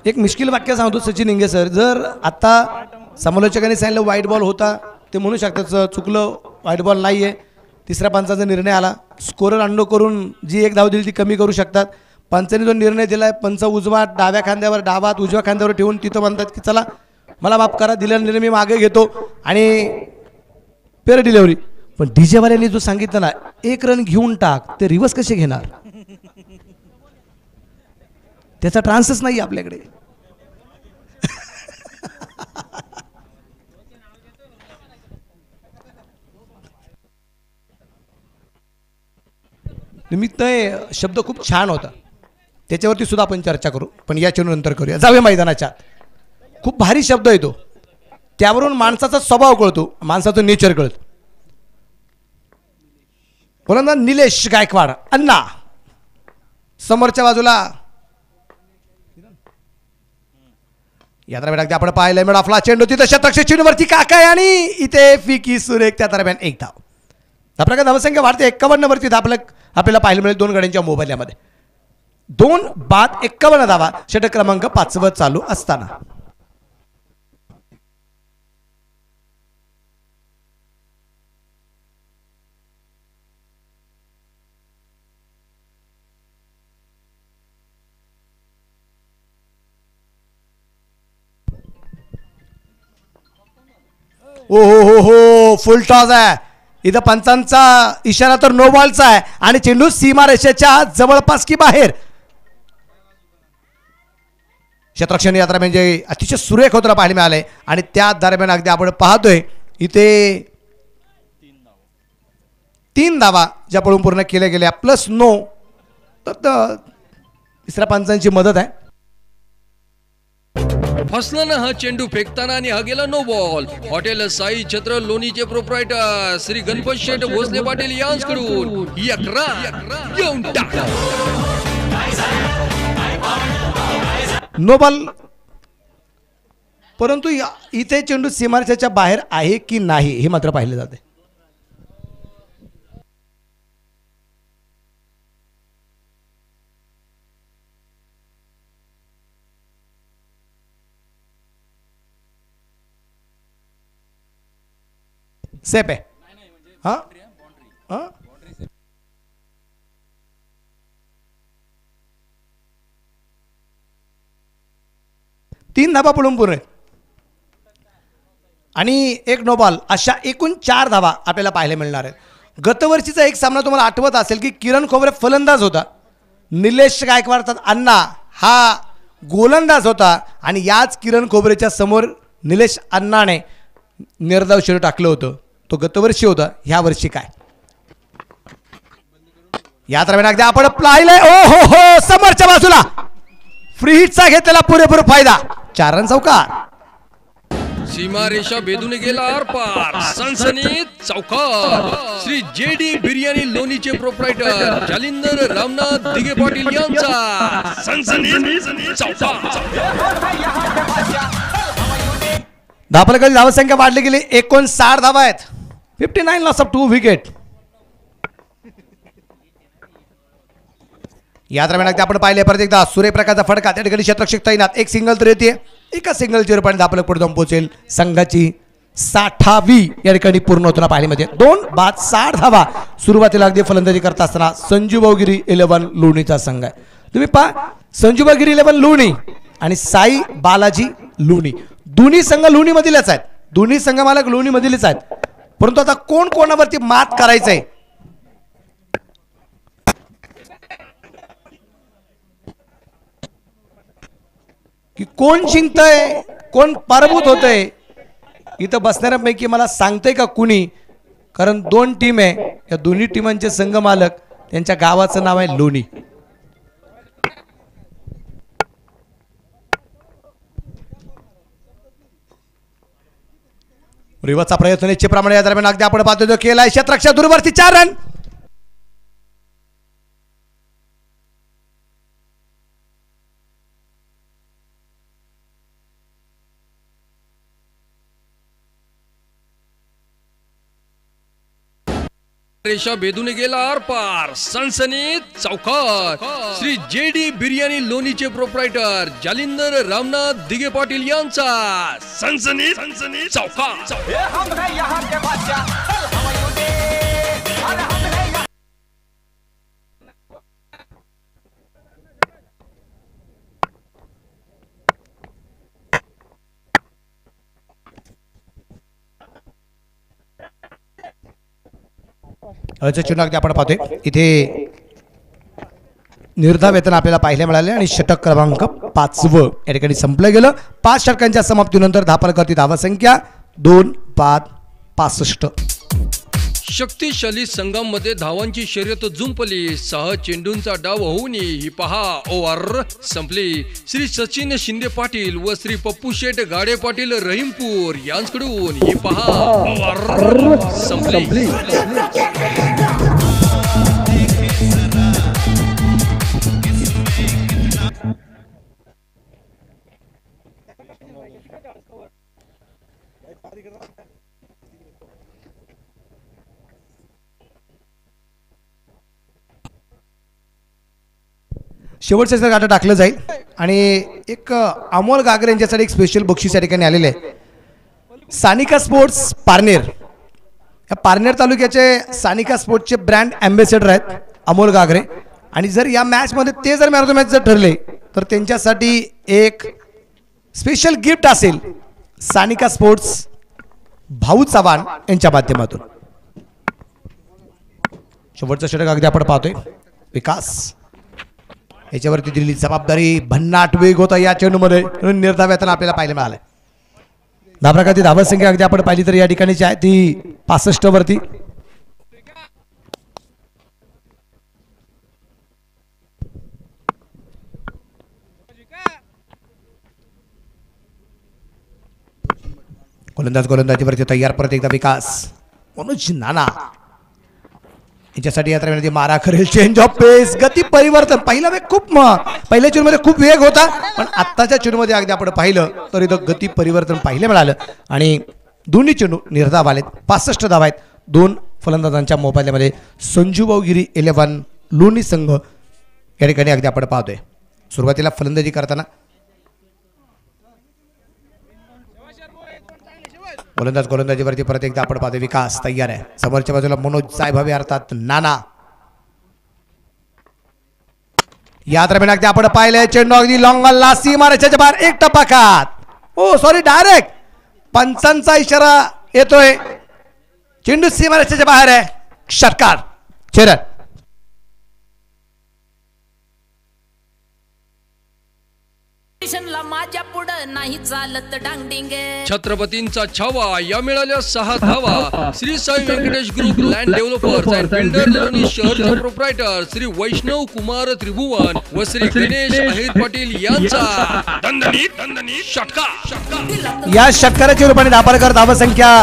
एक मुश्किल वाक्य सांगतो सचिन इंगे सर. जर आता समालोचकांनी सांगितलं वाईट बॉल होता ते म्हणू शकतात चुकलं, वाईट बॉल नाही आहे. तिसऱ्या पंचाचा निर्णय आला, स्कोरर अंडो करून जी एक धाव दिली ती कमी करू शकतात. पंचांनी जो निर्णय दिला आहे, पंच उजवा डाव्या खांद्यावर डावात उजव्या खांद्यावर ठेवून तिथं म्हणतात की चला मला माफ करा, दिलेला निर्णय मी मागे घेतो आणि पेर डिलेव्हरी. पण डीजे वाल्यांनी जो सांगितलं ना 1 रन घेऊन टाक, ते रिव्हर्स कसे घेणार? त्याचा ट्रान्सच नाही आपल्याकडे. निमित्त शब्द खूप छान होता, त्याच्यावरती सुद्धा आपण चर्चा करू, पण याच्या नंतर करूया. जाऊया मैदानाच्या. खूप भारी शब्द येतो, त्यावरून माणसाचा स्वभाव कळतो, माणसाचं नेचर कळतं. बोला निलेश गायकवाड अण्णा समोरच्या बाजूला यात्रा बेटा आपण पाहिलं मिळा आपला चेंडू तिथं शतरक्षक चेंडूवरती काकाय आणि इथे फिकी सुरेख त्या दरम्यान एक धाव. आपल्याकडे धावसंख्या वाढते 51 वरती आपल्याला पाहायला मिळेल 2 गड्यांच्या मोबाईलमध्ये. 2 बाद 51 धावा षटक क्रमांक 5 चालू असताना. ओ हो हो फुल टॉस आहे इथं. पंचांचा इशारा तर नो बॉलचा आहे आणि चेंडू सीमारेषेच्या जवळपास की बाहेर. क्षेत्ररक्षण यात्रा म्हणजे अतिशय सुरेख होताना पाहायला मिळाले आणि त्या दरम्यान अगदी आपण पाहतोय इथे 3 धावा ज्या पळून पूर्ण केल्या गेल्या प्लस नो. तर तिसऱ्या पंचांची मदत आहे. फसला ना हा चेंडू फेकताना आणि हा गेला नो बॉल. हॉटेल साई छत्र लोणीचे प्रोप्रायटर श्री गणपत शेठ भोसले पाटील यांच्याकडून 11 येऊन टाक. नो बॉल, परंतु इथे चेंडू सीमारेषेच्या बाहेर आहे की नाही हे मात्र पाहिले जाते. सेप आहे. हां हां 3 धावा पळून पूर्ण आणि 1 नो बॉल अशा एकूण 4 धावा आपल्याला पाहायला मिळणार आहेत. गतवर्षीचा एक सामना तुम्हाला आठवत असेल की किरण खोबरे फलंदाज होता, निलेश गायकवाड अण्णा हा गोलंदाज होता आणि याच किरण खोबरेच्या समोर निलेश अण्णाने निर्धाव षटक टाकलं होतं. तो गतवर्षी होता, ह्या वर्षी काय या दरम्यान अगदी आपण पाहिलंय. ओ हो हो समोरच्या बाजूला फ्री हिटचा घेतलेला पुरेपूर फायदा. 4 रन चौकार. सीमारेषा भेदून गेला आरपार. सनसनीत चौकार. श्री जेडी बिर्याणी लोणीचे प्रोप्रायटर जालिंदर रामनाथ दिगे पाटील यांचा सनसनीत चौकार. धापलकडील धावसंख्या वाढली गेली 59 धावा आहेत. 59 लॉस ऑफ 2 विकेट. या दरम्यान आपण पाहिले परत एकदा सूर्यप्रकाशचा फटका त्या ठिकाणी क्षेत्ररक्षक तैनात. एक सिंगल तर येते, एका सिंगल 0 पॉईंट धापलक पुढे जाऊन पोहोचेल. संघाची 60वी या ठिकाणी पूर्ण होताना पाहायला मिळते. 2 बाद 60 धावा सुरुवातीला अगदी फलंदाजी करत असताना संजू भाऊगिरी 11 लोणीचा संघ आहे. तुम्ही पहा संजू भाऊगिरी 11 लोणी आणि साई बालाजी लोणी दोन्ही संघ लोणी मधीलच आहेत. दोन्ही संघ मालक लोणी मधीलच आहेत. परंतु आता कोण कोणावरती मात करायचंय की कोण जिंकतंय कोण पराभूत होतंय इथं बसणाऱ्यांपैकी मला सांगतंय का कुणी? कारण 2 टीम आहे, या दोन्ही टीमांचे संघ मालक त्यांच्या गावाचं नाव आहे लोणी. रिवर्सचा प्रयत्न निश्चितप्रमाणे या दरम्यान अगदी आपण पाहतो जो केलाय क्षेत्ररक्षक दूरवरती 4 रन. रेषा बेदूने गेला आरपार, सनसनीत चौकार. श्री JD बिर्याणी लोणीचे प्रोप्रायटर जालिंदर रामनाथ दिगे पाटील यांचा सनसनीत चौकार. चिन्ह अगदी आपण पाहतोय इथे निर्धावेतन आपल्याला पाहायला मिळाले आणि षटक क्रमांक 5 या ठिकाणी संपलं गेलं. 5 षटकांच्या समाप्तीनंतर धापलकरती धावसंख्या 2-5-65. शक्तिशाली संघांमध्ये धावांची शर्यत जुंपली. 6 चेंडूंचा डाव होऊन ही पहा ओव्हर संपली. श्री सचिन शिंदे पाटील व श्री पप्पू शेठ गाडे पाटील रहीमपूर यांच्याकडून ही पहा ओव्हर संपली. शेवटचं गाठं टाकलं जाईल आणि एक अमोल गागरे यांच्यासाठी एक स्पेशल बक्षीस या ठिकाणी आलेले आहे. सानिका स्पोर्ट्स पारनेर, या पारनेर तालुक्याचे सानिका स्पोर्ट्सचे ब्रँड ॲम्बेसेडर आहेत अमोल गागरे. आणि जर या मॅचमध्ये ते जर मॅन ऑफ द मॅच जर ठरले तर त्यांच्यासाठी एक स्पेशल गिफ्ट असेल सानिका स्पोर्ट्स भाऊ चव्हाण यांच्या माध्यमातून. शेवटचं षटक अगदी आपण पाहतोय विकास याच्यावरती दिलेली जबाबदारी भन्नाट वेग होता या चेंडूमध्ये म्हणून निर्धाव्यातून आपल्याला पाहायला मिळालं. धावप्रकारची धावसंख्या अगदी आपण पाहिली तर या ठिकाणीची आहे ती 65 वरती. गोलंदाजीवरती तयार परत एकदा विकास. मनोज नाना याच्यासाठी यात्रा मारा करेल. चेंज ऑफ पेस, गती परिवर्तन. पहिल्या चेंडूमध्ये खूप वेग होता पण आत्ताच्या चेंडूमध्ये अगदी आपण पाहिलं तर इथं गती परिवर्तन पाहायला मिळालं आणि दोन्ही चेंडू निर्धाव आलेत. 65 धावा आहेत 2 फलंदाजांच्या मोबाईलमध्ये. संजूभाऊ गिरी 11 लोणी संघ या ठिकाणी अगदी आपण पाहतोय. सुरुवातीला फलंदाजी करताना गोलंदाजीवरती परत एकदा आपण पाहतोय विकास तयार आहे. समोरच्या बाजूला मनोज जायभावे अर्थात नाना. या दरम्यान अगदी आपण पाहिलंय चेंडू अगदी लॉंगला सीमारेषेच्या बाहेर एक टपाकात. ओ सॉरी डायरेक्ट पंचांचा इशारा येतोय. चेंडू सीमारेषेच्या बाहेर आहे. षटकार चेरन. माझ्या पुढं नाही चालत डांगडिंग. छत्रपतींचा छावा या मिळाल्या 6 धावा. Shri Sai Venkatesh group land developers and builder Loni शहरचे प्रोप्रायटर श्री वैष्णव कुमार त्रिभुवन व श्री गणेश अहिर पाटील यांचा दणदणीत षटकार. या षटकाराच्या रूपाने धापरकर धावसंख्या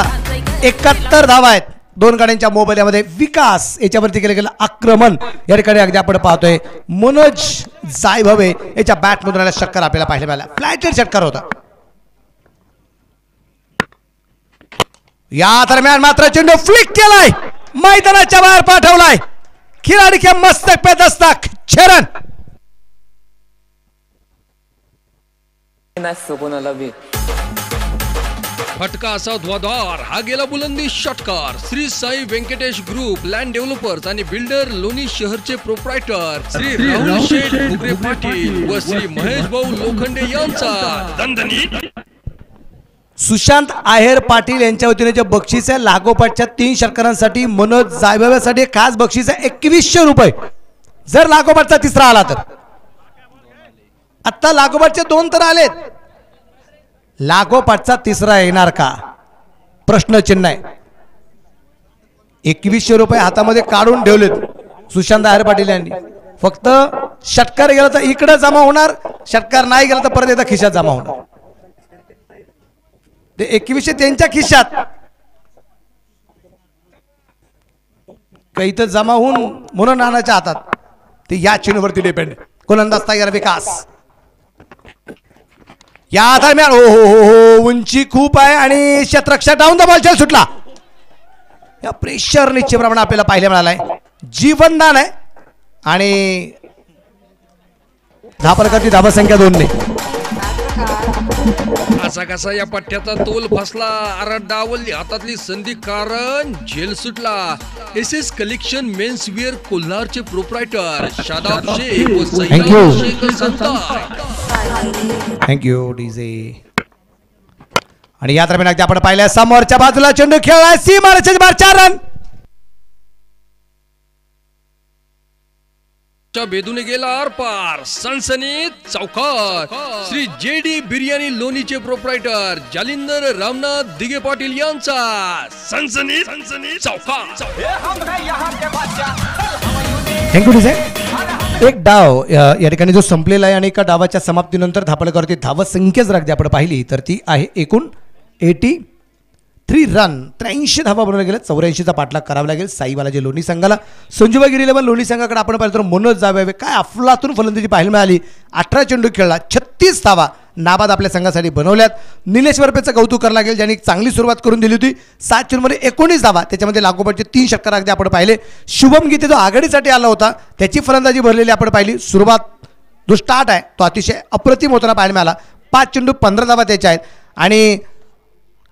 71 धावा आहेत 2 गाड्यांच्या मोबाईलमध्ये. विकास याच्यावरती केलं गेलं आक्रमण या ठिकाणी अगदी आपण पाहतोय मनोज जायभावे याच्या बॅटमधून आला षटकार आपल्याला पाहायला मिळाला. फ्लॅटेड षटकार होता. या दरम्यान मात्र चेंडू फ्लिक केलाय, मैदानाच्या बाहेर पाठवलाय. खिलाडी के मस्तक पे दस्तक छेरन. फटका असा ध्वाधार हा गेला बुलंदी षटकार. Shri Sai Venkatesh group land developers आणि बिल्डर लोणी शहरचे प्रोप्रायटर श्री राहुल शेठ घुगरे पाटील व श्री महेश भाऊ लोखंडे यांचा दणदणीत. सुशांत आहेर पाटील यांच्या वतीने जे बक्षीस आहे लागोपाठच्या 3 षटकारांसाठी मनोज जायभावेसाठी खास बक्षीस आहे 2100 रुपये. जर लागोपाठचा तिसरा आला तर. आता लागोपाठचे 2 तर आलेत, लागोपाठचा तिसरा येणार का प्रश्नचिन्ह आहे. 2100 रुपये हातामध्ये काढून ठेवलेत सुशांत आहेर पाटील यांनी. फक्त षटकार गेला तर इकडे जमा होणार, षटकार नाही गेला तर परत एकदा खिशात जमा होणार. ते 2100 त्यांच्या खिशात काही तर जमा होऊन म्हणून नानाच्या हातात. ते या चेंडूवरती डिपेंड. गोलंदाज तयार विकास. या दरम्यान हो उंची खूप आहे आणि क्षेत्ररक्षक डाऊन द बॉल चल सुटला. या प्रेशर निश्चितप्रमाणे आपल्याला पाहायला मिळाला आहे. जीवनदान आहे आणि धापलकरची धावसंख्या 2 असा कसा या पट्ट्याचा तोल फसला. अरे डावलली हातातली संधी कारण झेल सुटला. S S collection men's wear कोल्हारचे प्रोप्रायटर शादाब शेख व Thank you. सैयद शेख संताय. Thank you DJ. आणि या दरम्यान अगदी आपण पाहिल्या समोरच्या बाजूला चेंडू खेळला सीमारेषेच्या बाहेर 4 रन. भेदून गेला आरपार. सनसनीत चौकार. श्री जे डी बिर्याणी लोणीचे प्रोप्रायटर जालिंदर रामनाथ दिगे पाटील यांचा सनसनीत चौकार. Thank you DJ. एक डाव या ठिकाणी जो संपलेला आहे आणि एका डावाच्या समाप्तीनंतर धापलकरती धावसंख्या जर अगदी आपण पाहिली तर ती आहे एकूण 83 रन. 83 धावा बनवल्या गेल्या. 84चा पाठलाग करावा लागेल साईबालाजी लोणी संघाला. संजूबाई गिरीलेवन लोणी संघाकडे आपण पाहिलं तर मनोज जावे काय अफलातून फलंदाजी पाहायला मिळाली. 18 चेंडू खेळला 36 धावा नाबाद आपल्या संघासाठी बनवल्यात. निलेश वरपेचं कौतुक करायला लागेल ज्यांनी चांगली सुरुवात करून दिली होती. 7 चेंडूमध्ये 19 धावा त्याच्यामध्ये लागोपाठचे 3 षटकार अगदी आपण पाहिले. शुभम गीते जो आघाडीसाठी आला होता त्याची फलंदाजी भरलेली आपण पाहिली. सुरुवात जो स्टार्ट आहे तो अतिशय अप्रतिम होताना पाहायला मिळाला. 5 चेंडू 15 धावा त्याच्या आहेत. आणि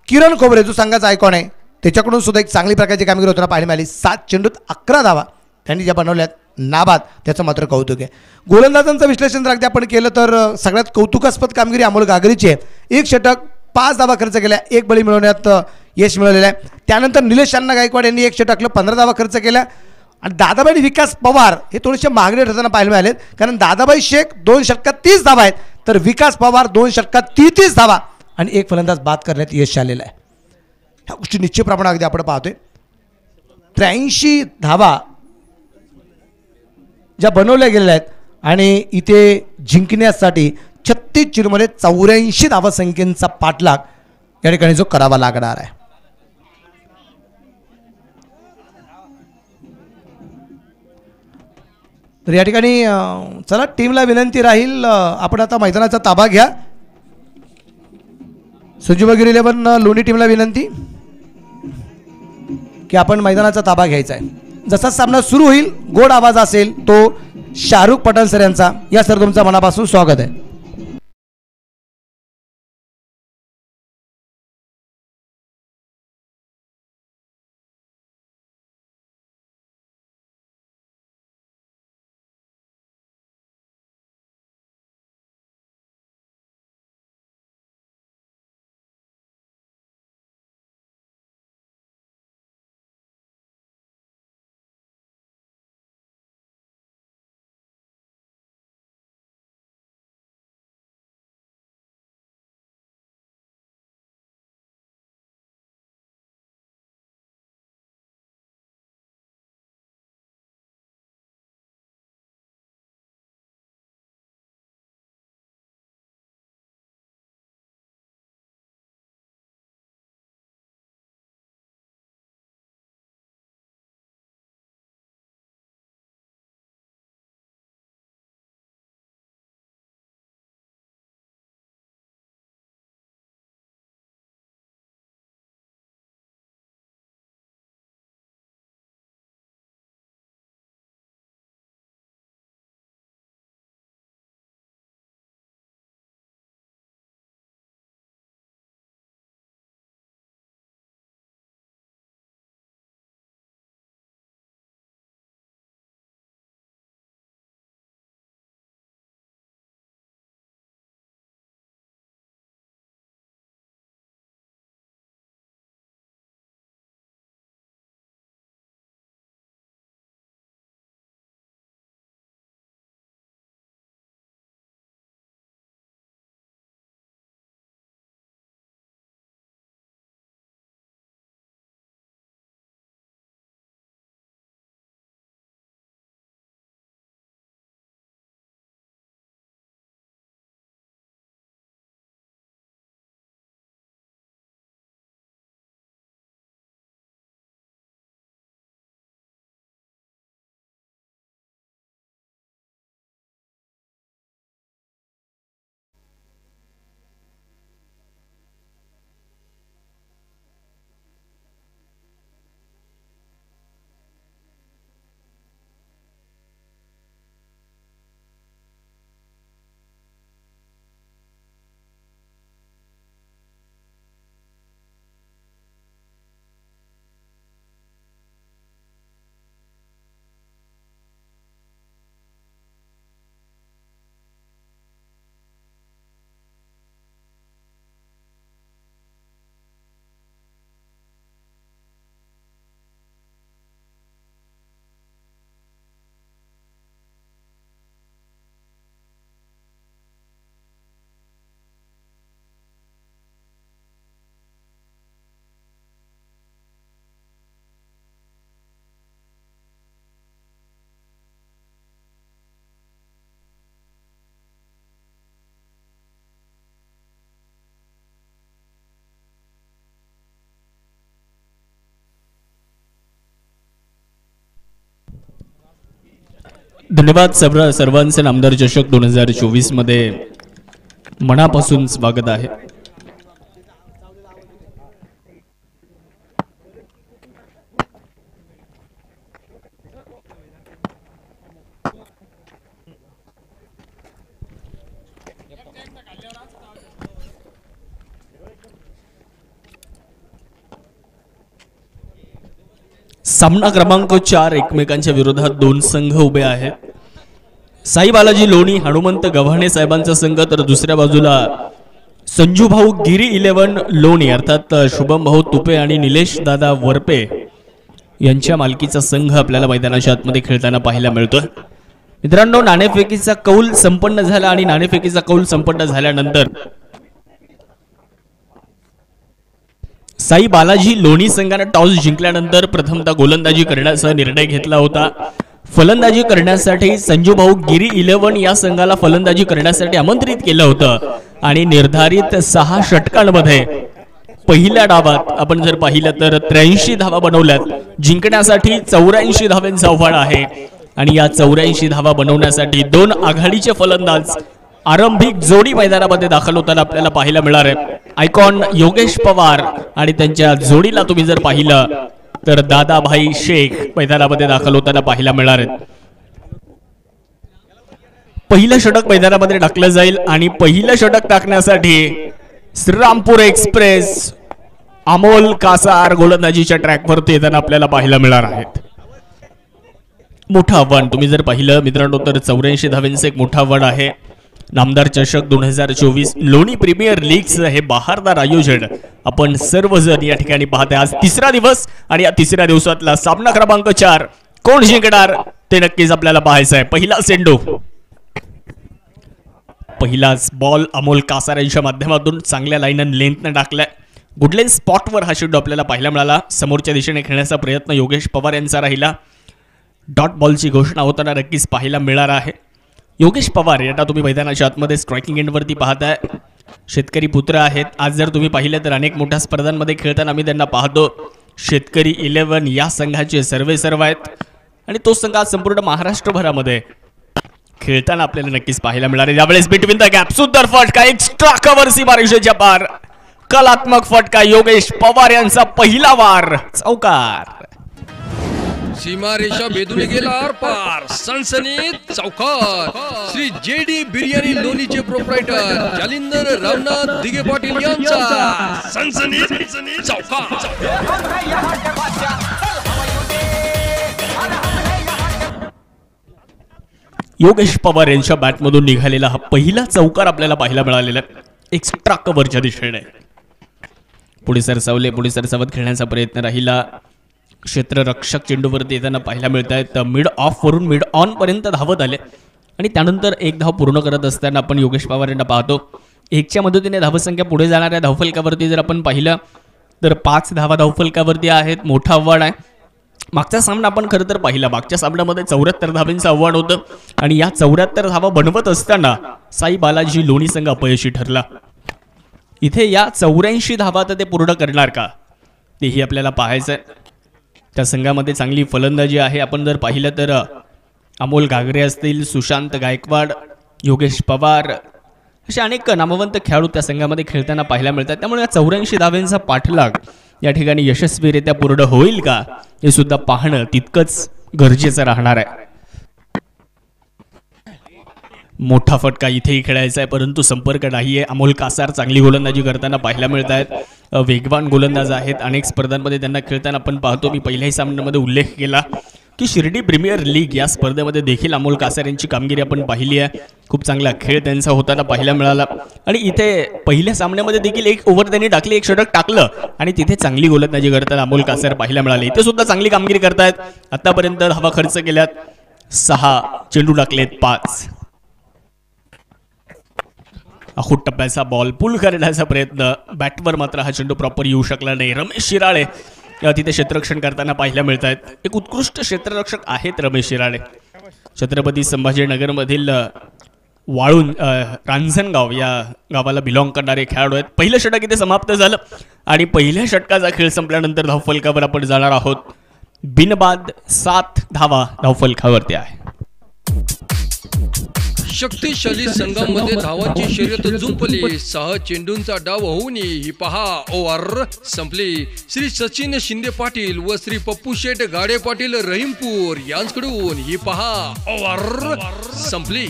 किरण खोबरे जो संघाचा आयकॉन आहे त्याच्याकडून सुद्धा एक चांगली प्रकारची कामगिरी होताना पाहायला मिळाली. 7 चेंडूत 11 धावा त्यांनी ज्या बनवल्यात नाबाद त्याचं मात्र कौतुक आहे. गोलंदाजांचं विश्लेषण जर अगदी आपण केलं तर सगळ्यात कौतुकास्पद कामगिरी अमोल गागरीची आहे. 1 षटक 5 धावा खर्च केल्या. 1 बळी मिळवण्यात यश मिळवलेलं आहे. त्यानंतर निलेश अण्णा गायकवाड यांनी 1 षटकलं 15 धावा खर्च केल्या. आणि दादाबाई आणि विकास पवार हे थोडेसे मागणे ठरताना पाहायला मिळालेत कारण दादाबाई शेख 2 षटकात 30 धावा आहेत तर विकास पवार 2 षटकात 33 धावा आणि 1 फलंदाज बाद करण्यात यश आलेलं आहे. ह्या गोष्टी निश्चित प्रमाणात अगदी आपण पाहतोय. 83 धावा ज्या बनवल्या गेलेल्या आहेत आणि इथे जिंकण्यासाठी 36 चेंडूमध्ये 84 धावा संख्येचा पाठलाग या ठिकाणी जो करावा लागणार आहे. तर या ठिकाणी चला टीमला विनंती राहील आपण आता मैदानाचा ताबा घ्या. संजूबाई गिरी 11 लोणी टीमला विनंती की आपण मैदानाचा ताबा घ्यायचा आहे. जसा सामना सुरू होईल गोड आवाज असेल तो शाहरुख पठाण सर यांचा. या सर तुमचं मनापासून स्वागत आहे. धन्यवाद सर्वांचे नामदार चषक 2024 मध्ये मनापासून स्वागत आहे. सामना क्रमांक 4 एकमेकांच्या विरोधात दोन संघ उभे आहेत. साई बालाजी लोणी हनुमंत गव्हाणे साहेबांचा संघ, तर दुसऱ्या बाजूला संजू भाऊ गिरी 11 लोणी अर्थात शुभम भाऊ तुपे आणि निलेश दादा वरपे यांच्या मालकीचा संघ आपल्याला मैदानाच्या आतमध्ये खेळताना पाहायला मिळतोय. मित्रांनो, नाणेफेकीचा कौल संपन्न झाला आणि नाणेफेकीचा कौल संपन्न झाल्यानंतर साई बालाजी लोणी संघाने टॉस जिंकल्यानंतर प्रथमतः गोलंदाजी करण्याचा निर्णय घेतला होता. फलंदाजी करण्यासाठी संजू भाऊ गिरी 11 या संघाला फलंदाजी करण्यासाठी आमंत्रित केलं होतं आणि निर्धारित 6 षटकांमध्ये पहिल्या डावात आपण जर पाहिलं तर 83 धावा बनवल्यात. जिंकण्यासाठी 84 धावांचा आव्हान आहे आणि या 84 धावा बनवण्यासाठी 2 आघाडीचे फलंदाज आरंभिक जोडी मैदानामध्ये दाखल होताना आपल्याला पाहायला मिळणार आहे. आयकॉन योगेश पवार आणि त्यांच्या जोडीला तुम्ही जर पाहिलं तर दादाभाई शेख मैदानामध्ये दाखल होताना पाहायला मिळणार आहेत. पहिलं षटक मैदानामध्ये टाकलं जाईल आणि पहिलं षटक टाकण्यासाठी श्रीरामपूर एक्सप्रेस अमोल कासार गोलंदाजीच्या ट्रॅकवरती येताना आपल्याला पाहायला मिळणार आहेत. मोठं आव्हान तुम्ही जर पाहिलं मित्रांनो तर 84 धावांचं एक मोठं आव्हान आहे. नामदार चषक 2024 लोणी प्रीमियर लीगचं हे बहारदार आयोजन आपण सर्वजण या ठिकाणी पाहत आहे. आज तिसरा दिवस आणि या तिसऱ्या दिवसातला सामना क्रमांक 4 कोण जिंकणार ते नक्कीच आपल्याला पाहायचं आहे. पहिला चेंडू, पहिलाच बॉल अमोल कासार यांच्या माध्यमातून चांगल्या लाईन अँड लेंथने टाकलाय. गुडलेन स्पॉटवर हा चेंडू आपल्याला पाहायला मिळाला. समोरच्या दिशेने खेळण्याचा प्रयत्न योगेश पवार यांचा राहिला. डॉट बॉलची घोषणा होताना नक्कीच पाहायला मिळणार आहे. योगेश पवार यांना तुम्ही मैदानाच्या आतमध्ये स्ट्रायकिंग एंडवरती पाहताय. शेतकरी पुत्र आहेत. आज जर तुम्ही पाहिलं तर अनेक मोठ्या स्पर्धांमध्ये खेळताना आम्ही त्यांना पाहतो. शेतकरी 11 या संघाचे सर्व आहेत आणि तो संघ संपूर्ण महाराष्ट्रभरामध्ये खेळताना आपल्याला नक्कीच पाहायला मिळणार आहे. यावेळेस बिटवीन द गॅप सुंदर फटका, एक्स्ट्रा कव्हर सीमारेषेच्या पार, कलात्मक फटका, योगेश पवार यांचा पहिला वार, चौकार. सीमारेषा भेदून गेला आरपार, सनसनीत चौकार. श्री जेडी बिर्याणी लोणीचे प्रोप्रायटर जालिंदर रामनाथ दिगे पाटील यांचा सनसनीत चौकार. योगेश पवार यांच्या बॅटमधून निघालेला हा पहिला चौकार आपल्याला पाहायला मिळालेला आहे. एक्स्ट्रा कव्हरच्या दिशेने पुढे सरसावत खेळण्याचा प्रयत्न राहिला. क्षेत्ररक्षक चेंडूवरती येताना पाहायला मिळत आहेत. मिड ऑफ वरून मिड ऑन पर्यंत धावत आले आणि त्यानंतर एक धाव पूर्ण करत असताना आपण योगेश पवार यांना पाहतो. 1च्या मदतीने धावसंख्या पुढे जाणाऱ्या धावफलकावरती जर आपण पाहिलं तर 5 धावा धावफलकावरती आहेत. मोठं आव्हान आहे. मागचा सामना आपण खरं तर पाहिला. मागच्या सामन्यामध्ये 74 धावांचं आव्हान होतं आणि या 74 धावा बनवत असताना साई बालाजी लोणी संघ अपयशी ठरला. इथे या 84 धावा तर ते पूर्ण करणार का तेही आपल्याला पाहायचं आहे. त्या संघामध्ये चांगली फलंदाजी आहे. आपण जर पाहिलं तर अमोल घागरे असतील, सुशांत गायकवाड, योगेश पवार असे अनेक नामवंत खेळाडू त्या संघामध्ये खेळताना पाहायला मिळतात. त्यामुळे या 84 धावांचा पाठलाग या ठिकाणी यशस्वीरित्या पूर्ण होईल का हे सुद्धा पाहणं तितकंच गरजेचं राहणार आहे. मोठा फटका इथेही खेळायचा आहे परंतु संपर्क नाहीये. अमोल कासार चांगली गोलंदाजी करताना पाहायला मिळत आहेत. वेगवान गोलंदाज आहेत. अनेक स्पर्धांमध्ये त्यांना खेळताना आपण पाहतो. मी पहिल्याही सामन्यामध्ये उल्लेख केला की शिर्डी प्रीमियर लीग या स्पर्धेमध्ये देखील अमोल कासार यांची कामगिरी आपण पाहिली आहे. खूप चांगला खेळ त्यांचा होताना पाहायला मिळाला आणि इथे पहिल्या सामन्यामध्ये देखील एक ओव्हर त्यांनी टाकली, एक षटक टाकलं आणि तिथे चांगली गोलंदाजी करताना अमोल कासार पाहायला मिळाले. इथे सुद्धा चांगली कामगिरी करतायत. आतापर्यंत धावा खर्च केल्यात 6, चेंडू टाकलेत 5. अखूट टप्प्याचा बॉल पुल करण्याचा प्रयत्न, बॅटवर मात्र हा चेंडू प्रॉपर येऊ शकला नाही. रमेश शिराळे तिथे क्षेत्ररक्षण करताना पाहायला मिळत आहेत. एक उत्कृष्ट क्षेत्ररक्षक आहेत रमेश शिराळे. छत्रपती संभाजीनगरमधील वाळून रांजणगाव या गावाला बिलॉंग करणारे खेळाडू आहेत. पहिलं षटक इथे समाप्त झालं आणि पहिल्या षटकाचा खेळ संपल्यानंतर धावफलकावर आपण जाणार आहोत. बिनबाद 7 धावा धावफलकावरती आहे. शक्तिशाली संघामध्ये धावांची शर्यत जुंपली. 6 चेंडूंचा डाव होऊन ही पहा ओव्हर संपली. श्री सचिन शिंदे पाटील व श्री पप्पू शेठ गाडे पाटील रहीमपूर यांच्याकडून ही पहा ओव्हर संपली.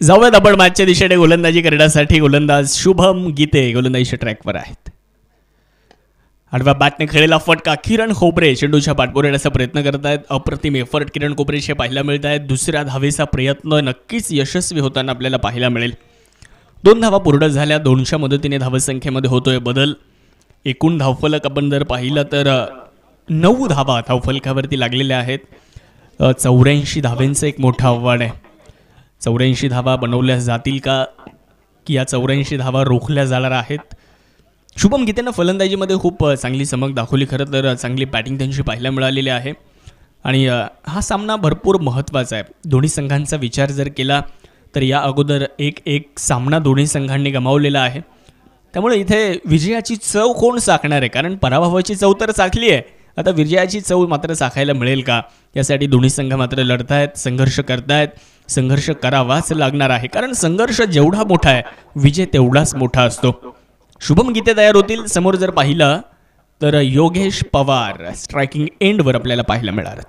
जाऊयात आपण मॅचच्या दिशेने गोलंदाजी करण्यासाठी. गोलंदाज शुभम गीते गोलंदाजीच्या ट्रॅकवर आहेत. आडव्या बॅटने खेळलेला फटका किरण खोबरे चेंडूच्या पाठबोर येण्याचा प्रयत्न करत आहेत. अप्रतिम एफर्ट किरण खोबरेचे पाहायला मिळत आहेत. दुसऱ्या धावेचा प्रयत्न नक्कीच यशस्वी होताना आपल्याला पाहायला मिळेल. 2 धावा पूर्ण झाल्या. 2च्या मदतीने धावसंख्येमध्ये होतोय बदल. एकूण धावफलक आपण जर पाहिलं तर 9 धावा धावफलकावरती लागलेल्या आहेत. 84 धावेंचं एक मोठं आव्हान आहे. 84 धावा बनवल्या जातील का की या 84 धावा रोखल्या जाणार आहेत. शुभम गीतेनं फलंदाजीमध्ये खूप चांगली चमक दाखवली. खरं तर चांगली बॅटिंग त्यांची पाहायला मिळालेली आहे आणि हा सामना भरपूर महत्त्वाचा आहे. दोन्ही संघांचा विचार जर केला तर या अगोदर एक सामना दोन्ही संघांनी गमावलेला आहे. त्यामुळे इथे विजयाची चव कोण चाखणार आहे, कारण पराभवाची चव तर चाखली आहे, आता विजयाची चव मात्र चाखायला मिळेल का यासाठी दोन्ही संघ मात्र लढतायत, संघर्ष करतायत. संघर्ष करावाच लागणार आहे, कारण संघर्ष जेवढा मोठा आहे विजय तेवढाच मोठा असतो. शुभम गीते तयार होतील. समोर जर पाहिलं तर योगेश पवार स्ट्रायकिंग एंडवर आपल्याला पाहायला मिळणार.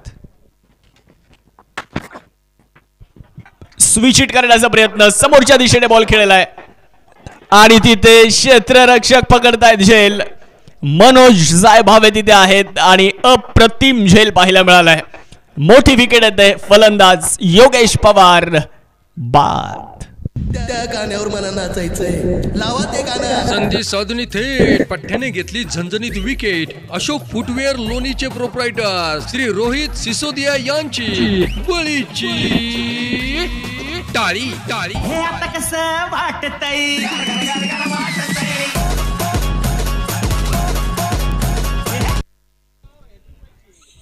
स्विच हिट करण्याचा प्रयत्न, समोरच्या दिशेने बॉल खेळलेला आहे आणि तिथे क्षेत्ररक्षक पकडतायत झेल. मनोज जायभावे तिथे आहेत आणि अप्रतिम झेल पाहायला मिळालाय. मोठी विकेट येते. फलंदाज योगेश पवार बाद. त्या गाण्यावर मला नाचायचंय, लावा ते गाणं. संधी साधून थेट पठ्ठ्याने घेतली झणझणीत विकेट. अशोक फुटवेअर लोणीचे प्रोप्रायटर श्री रोहित सिसोदिया यांची बळीची टाळी. हे आता कसं वाटतंय.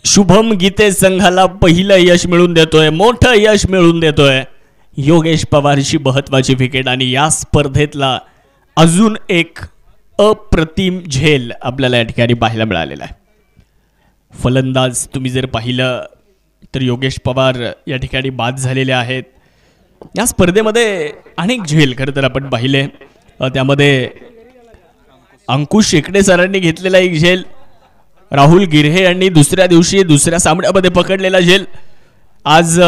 शुभम गीते संघाला पहिलं यश मिळवून देतोय, मोठं यश मिळवून देतोय. योगेश पवारची महत्वाची विकेट आणि या स्पर्धेतला अजून एक अप्रतिम झेल आपल्याला या ठिकाणी पाहायला मिळालेला आहे. फलंदाज तुम्ही जर पाहिलं तर योगेश पवार या ठिकाणी बाद झालेले आहेत. या स्पर्धेमध्ये अनेक झेल खरं तर आपण पाहिले. त्यामध्ये अंकुश शेकडे सरांनी घेतलेला एक झेल, राहुल गिरहे यांनी दुसऱ्या दिवशी दुसऱ्या सामन्यामध्ये पकडलेला झेल, आज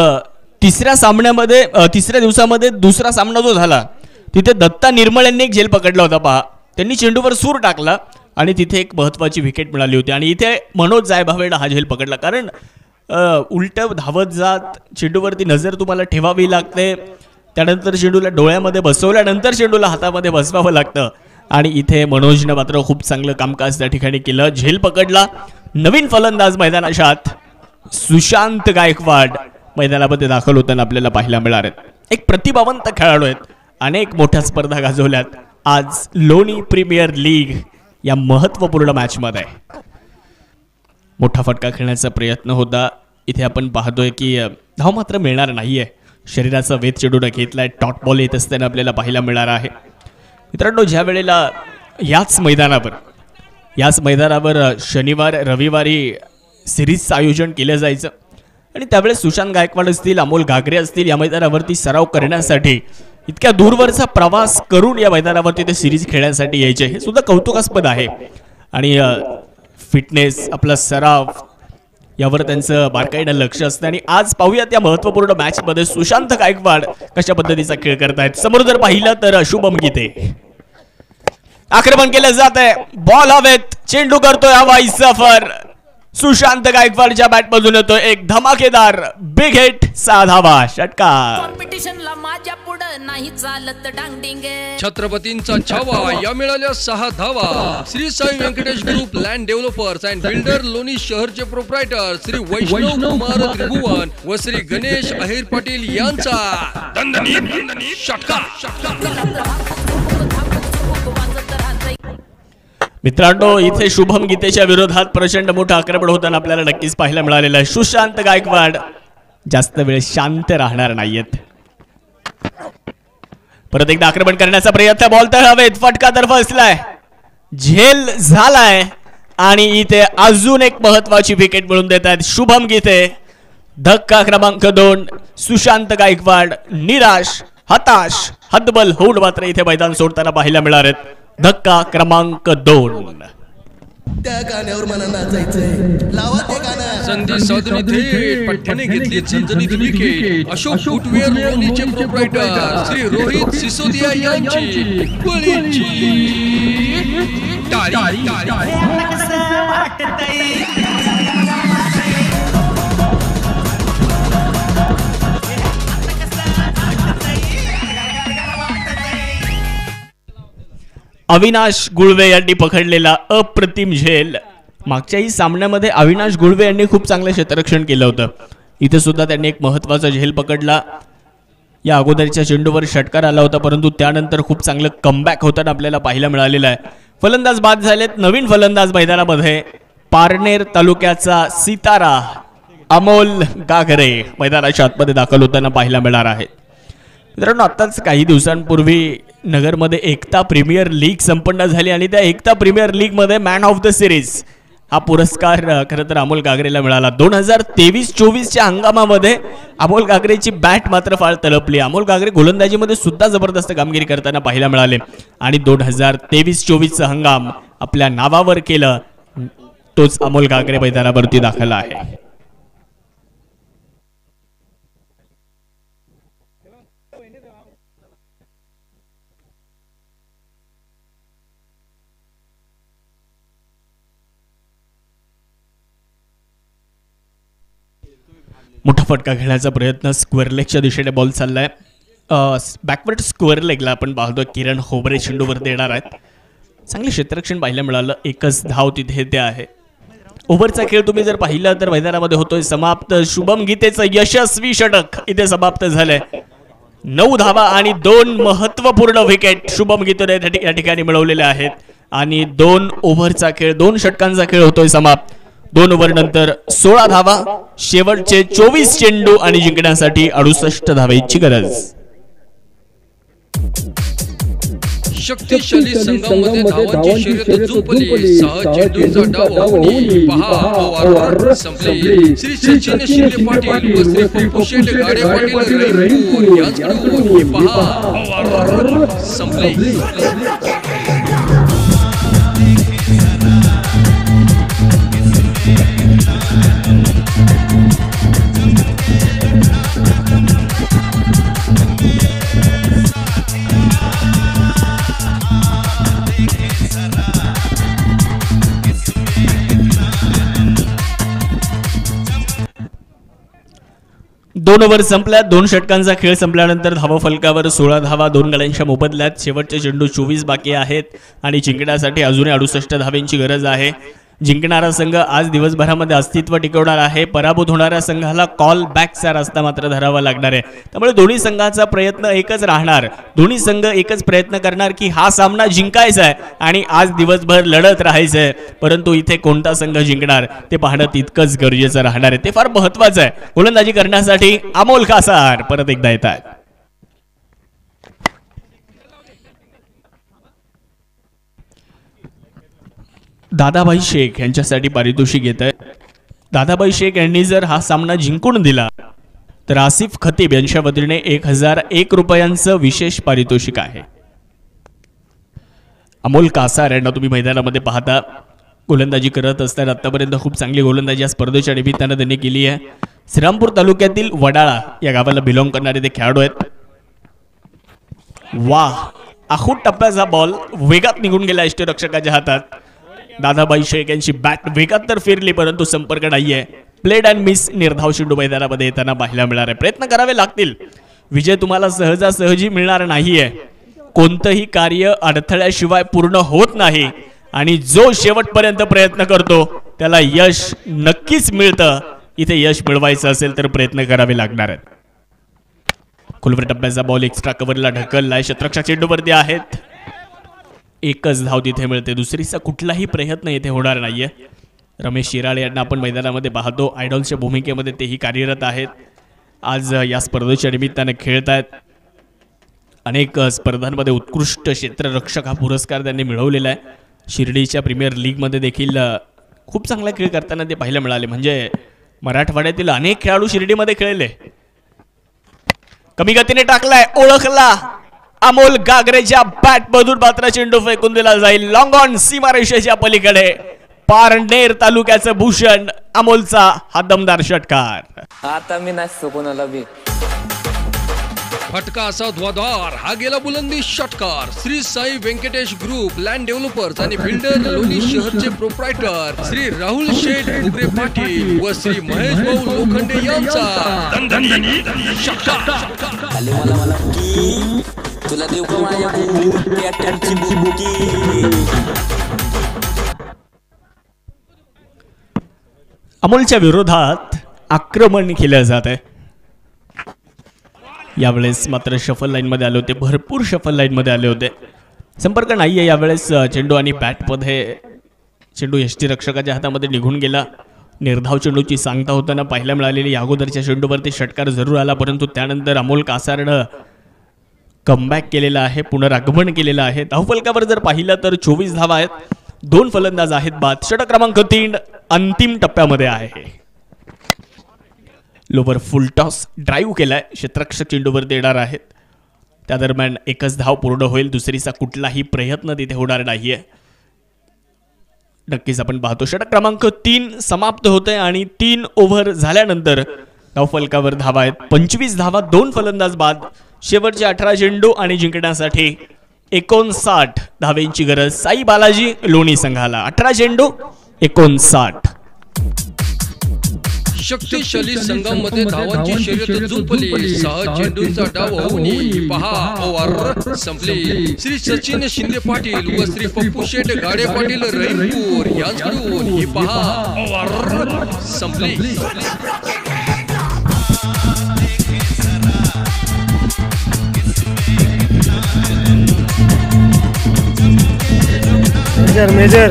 तिसऱ्या दिवसामध्ये दुसरा सामना जो झाला तिथे दत्ता निर्मळ यांनी एक झेल पकडला होता. पहा, त्यांनी चेंडूवर सूर टाकला आणि तिथे एक महत्त्वाची विकेट मिळाली होती आणि इथे मनोज जायभावेनं हा झेल पकडला. कारण उलट धावत जात चेंडूवरती नजर तुम्हाला ठेवावी लागते, त्यानंतर चेंडूला डोळ्यामध्ये बसवल्यानंतर चेंडूला हातामध्ये बसवावं लागतं आणि इथे मनोजनं मात्र खूप चांगलं कामकाज त्या ठिकाणी केलं, झेल पकडला. नवीन फलंदाज मैदानाच्या आत सुशांत गायकवाड मैदानामध्ये दाखल होताना आपल्याला पाहायला मिळणार आहेत. एक प्रतिभावंत खेळाडू आहेत, अनेक मोठ्या स्पर्धा गाजवल्यात. आज लोणी प्रीमियर लीग या महत्त्वपूर्ण मॅचमध्ये मोठा फटका खेळण्याचा प्रयत्न होता. इथे आपण पाहतोय की धाव मात्र मिळणार नाहीये. शरीराचा वेध चेंडून घेतलाय, टॉट बॉल येत असताना आपल्याला पाहायला मिळणार आहे. मित्रांनो, ज्या वेळेला याच मैदानावर शनिवार रविवारी सिरीजचं आयोजन केलं जायचं आणि त्यावेळेस सुशांत गायकवाड असतील, अमोल घागरे असतील, या मैदानावरती सराव करण्यासाठी इतक्या दूरवरचा प्रवास करून या मैदानावरती ते सिरीज खेळण्यासाठी यायचे, हे सुद्धा कौतुकास्पद आहे. आणि फिटनेस, आपला सराव यावर त्यांचं बारकाईनं लक्ष असतं. आणि आज पाहूयात या महत्त्वपूर्ण मॅचमध्ये सुशांत गायकवाड कशा पद्धतीचा खेळ करतायत. समोर जर पाहिलं तर शुभम गीते आक्रमण केलं जात आहे. बॉल हवेत, चेंडू करतोय हवाई सफर. सुशांत गायकवाडच्या बॅट मधून येतोय एक धमाकेदार बिग हिट, 6 धावा, षटकार. कॉम्पिटिशनला माझ्या पुढं नाही चालत डांगडिंग. छत्रपतींचा छावा, या मिळाल्या 6 धावा. Shri Sai Venkatesh group land developers and builder Loni शहरचे प्रोप्रायटर श्री वैष्णव कुमार त्रिभुवन व श्री गणेश अहिर पाटील यांचा दणदणीत षटकार. मित्रांनो, इथे शुभम गीतेच्या विरोधात प्रचंड मोठं आक्रमण होताना आपल्याला नक्कीच पाहायला मिळालेलं आहे. सुशांत गायकवाड जास्त वेळ शांत राहणार नाहीयेत. परत एकदा आक्रमण करण्याचा प्रयत्न, बॉल तर हवेत, फटका तर फसलाय, झेल झालाय आणि इथे अजून एक महत्वाची विकेट मिळवून देत आहेत शुभम गीते. धक्का क्रमांक 2, सुशांत गायकवाड निराश, हताश, हतबल होऊन मात्र इथे मैदान सोडताना पाहायला मिळणार आहेत. धक्का क्रमांक 2. त्या गाण्यावर मला नाचायचंय, लावा ते गाणं. संधी साधून थेट पठ्ठ्याने घेतली झणझणीत विकेट. अशोक फुटवेअर लोणीचे प्रोप्रायटर श्री रोहित सिसोदिया यांची बळीची टाळी. आता कसं वाटतंय. अविनाश गुळवे यांनी पकडलेला अप्रतिम झेल. मागच्याही सामन्यामध्ये अविनाश गुळवे यांनी खूप चांगलं क्षेत्ररक्षण केलं होतं. इथे सुद्धा त्यांनी एक महत्वाचा झेल पकडला. या अगोदरच्या चेंडूवर षटकार आला होता, परंतु त्यानंतर खूप चांगलं कमबॅक होताना आपल्याला पाहायला मिळालेलं आहे. फलंदाज बाद झालेत. नवीन फलंदाज मैदानामध्ये पारनेर तालुक्याचा सितारा अमोल गागरे मैदानाच्या आतमध्ये दाखल होताना पाहायला मिळणार आहे. मित्रांनो, आत्ताच काही दिवसांपूर्वी नगरमध्ये एकता प्रीमियर लीग संपन्न झाली आणि त्या एकता प्रीमियर लीगमध्ये मॅन ऑफ द सिरीज हा पुरस्कार खरं तर अमोल गागरेला मिळाला. 2023-24च्या हंगामामध्ये अमोल गागरेची बॅट मात्र फार तळपली. अमोल गागरे गोलंदाजीमध्ये सुद्धा जबरदस्त कामगिरी करताना पाहायला मिळाले आणि 2023-24चा हंगाम आपल्या नावावर केलं. तोच अमोल गागरे मैदानावरती दाखल आहे. मोठा फटका घेण्याचा प्रयत्न, स्क्वेअर लेगच्या दिशेने बॉल चाललाय. बॅकवर्ड स्क्वेअर लेगला आपण पाहतोय किरण होबरे चेंडूवरती येणार आहेत. चांगले क्षेत्ररक्षण पाहायला मिळालं. एकच धाव तिथे ते आहे. ओव्हरचा खेळ तुम्ही जर पाहिला तर मैदानामध्ये होतोय समाप्त. शुभम गीतेचं यशस्वी षटक इथे समाप्त झालंय. 9 धावा आणि 2 महत्वपूर्ण विकेट शुभम गीतेने या ठिकाणी मिळवलेल्या आहेत आणि 2 ओव्हरचा खेळ, 2 षटकांचा खेळ होतोय समाप्त. 2 ओव्हर नंतर 16 धावा, शेवटचे 24 चेंडू आणि जिंकण्यासाठी 68 धावेची गरज. शक्तिशाली संघामध्ये धावांची शर्यत झोपली. 6 चेंडूंचा डाव होऊन पहा संपली. श्री सचिन शिंदे पाटील व श्री पप्पू शेट गाडे पाटील रहीमपूर यांच्याकडून पहा संपली. दोन ओव्हर संपल्या. 2 षटकांचा खेळ संपल्यानंतर धावा फलकावर 16 धावा 2 गड्यांच्या मोबदल्यात. शेवटचे चेंडू 24 बाकी आहेत आणि जिंकण्यासाठी अजूनही 68 धावेंची गरज आहे. जिंकणारा संघ आज दिवसभरामध्ये अस्तित्व टिकवणार आहे. पराभूत होणाऱ्या संघाला कॉल बॅकचा रस्ता मात्र धरावा लागणार आहे. त्यामुळे दोन्ही संघाचा प्रयत्न एकच राहणार. दोन्ही संघ एकच प्रयत्न करणार की हा सामना जिंकायचा आहे आणि आज दिवसभर लढत राहायचं आहे. परंतु इथे कोणता संघ जिंकणार ते पाहणं तितकंच गरजेचं राहणार आहे. ते फार महत्वाचं आहे. गोलंदाजी करण्यासाठी अमोल कासार परत एकदा येत आहेत. दादाभाई शेख यांच्यासाठी पारितोषिक येत आहे. दादाभाई शेख यांनी जर हा सामना जिंकून दिला तर आसिफ खतीब यांच्या वतीने 1001 रुपयांचं विशेष पारितोषिक आहे. अमोल कासार यांना तुम्ही मैदानामध्ये पाहता. गोलंदाजी करत असताना आतापर्यंत खूप चांगली गोलंदाजी या स्पर्धेच्या निमित्तानं त्यांनी केली आहे. श्रीरामपूर तालुक्यातील वडाळा या गावाला बिलॉंग करणारे ते खेळाडू आहेत. वाह, आखूड टप्प्याचा बॉल वेगात निघून गेला यष्टीरक्षकाच्या हातात. दादाबाई शेख यांची बॅट वेगात तर फिरली परंतु संपर्क नाहीये. प्लेड अँड मिस निर्धाव चेंडू मैदानामध्ये येताना पाहायला मिळणार आहे. प्रयत्न करावे लागतील. विजय तुम्हाला सहजासहजी मिळणार नाहीये. कोणतंही कार्य अडथळ्याशिवाय पूर्ण होत नाही आणि जो शेवटपर्यंत प्रयत्न करतो त्याला यश नक्कीच मिळतं. इथे यश मिळवायचं असेल तर प्रयत्न करावे लागणार आहेत. खोलवर टप्प्याचा बॉल एक्स्ट्रा कव्हरला ढकललाय. शतरक्षक चेंडूवरती आहेत. एकच धाव तिथे मिळते. दुसरीचा कुठलाही प्रयत्न इथे होणार नाहीये. रमेश शिराळे यांना आपण मैदानामध्ये पाहतो. आयडॉलच्या भूमिकेमध्ये तेही कार्यरत आहेत. आज या स्पर्धेच्या निमित्ताने खेळत आहेत. अनेक स्पर्धांमध्ये उत्कृष्ट क्षेत्ररक्षक हा पुरस्कार त्यांनी मिळवलेला आहे. शिर्डीच्या प्रीमियर लीगमध्ये देखील खूप चांगला खेळ करताना ते पाहायला मिळाले. म्हणजे मराठवाड्यातील अनेक खेळाडू शिर्डीमध्ये खेळले. कमी गतीने टाकलाय. ओळखला. अमोल गागरेच्या बॅट मधून मात्र चेंडू फेकून दिला जाईल. लॉंग ऑन सीमारेषेच्या पलीकडे. पारनेर तालुक्याचं भूषण अमोलचा हा दमदार षटकार. आता मी नसतो कोणाला बी. फटका असा ध्वाधार हा गेला बुलंदी षटकार. Shri Sai Venkatesh group land developers आणि बिल्डर लोणी शहरचे प्रोप्रायटर श्री राहुल शेठ घुगरे पाटील व श्री महेश भाऊ लोखंडे यांचा दणदणीत षटकार. खाली मला की तुला देऊ का माझ्या कॅप्टनची बुकी. अमोलच्या विरोधात आक्रमण केलं जात आहे. यावेळेस मात्र शफल लाईनमध्ये आले होते. भरपूर शफल लाईनमध्ये आले होते. संपर्क नाही आहे यावेळेस. चेंडू आणि बॅटमध्ये चेंडू यष्टीरक्षकाच्या हातामध्ये निघून गेला. निर्धाव चेंडूची सांगता होताना पाहायला मिळालेली अगोदरच्या चेंडूवरती षटकार जरूर आला परंतु त्यानंतर अमोल कासारनं कमबॅक केलेला आहे. पुनरागमन केलेलं आहे. धावफलकावर जर पाहिलं तर 24 धावा आहेत. 2 फलंदाज आहेत बाद. षटक क्रमांक 3 अंतिम टप्प्यामध्ये आहे. लोवर फुल टॉस ड्राईव्ह केलाय. क्षेत्ररक्षक चेंडूवर देणार आहेत. त्या दरम्यान एकच धाव पूर्ण होईल. दुसरीचा कुठलाही प्रयत्न तिथे होणार नाहीये. नक्कीच आपण पाहतो षटक क्रमांक 3 समाप्त होते आणि 3 ओव्हर झाल्यानंतर धावफलकावर धावा आहेत. 25 धावा. 2 फलंदाज बाद. शेवटचे 18 चेंडू आणि जिंकण्यासाठी 59 धावेंची गरज साई बालाजी लोणी संघाला. 18 चेंडू 59. शक्तिशाली संघामध्ये धावांची शर्यत जुंपली. 6 चेंडूंचा डाव होऊन पहा ओव्हर संपली. श्री सचिन शिंदे पाटील व श्री पप्पू शेठ गाडे पाटील रहीमपूर यांच्याकडून ही पहा ओव्हर संपली. मेजर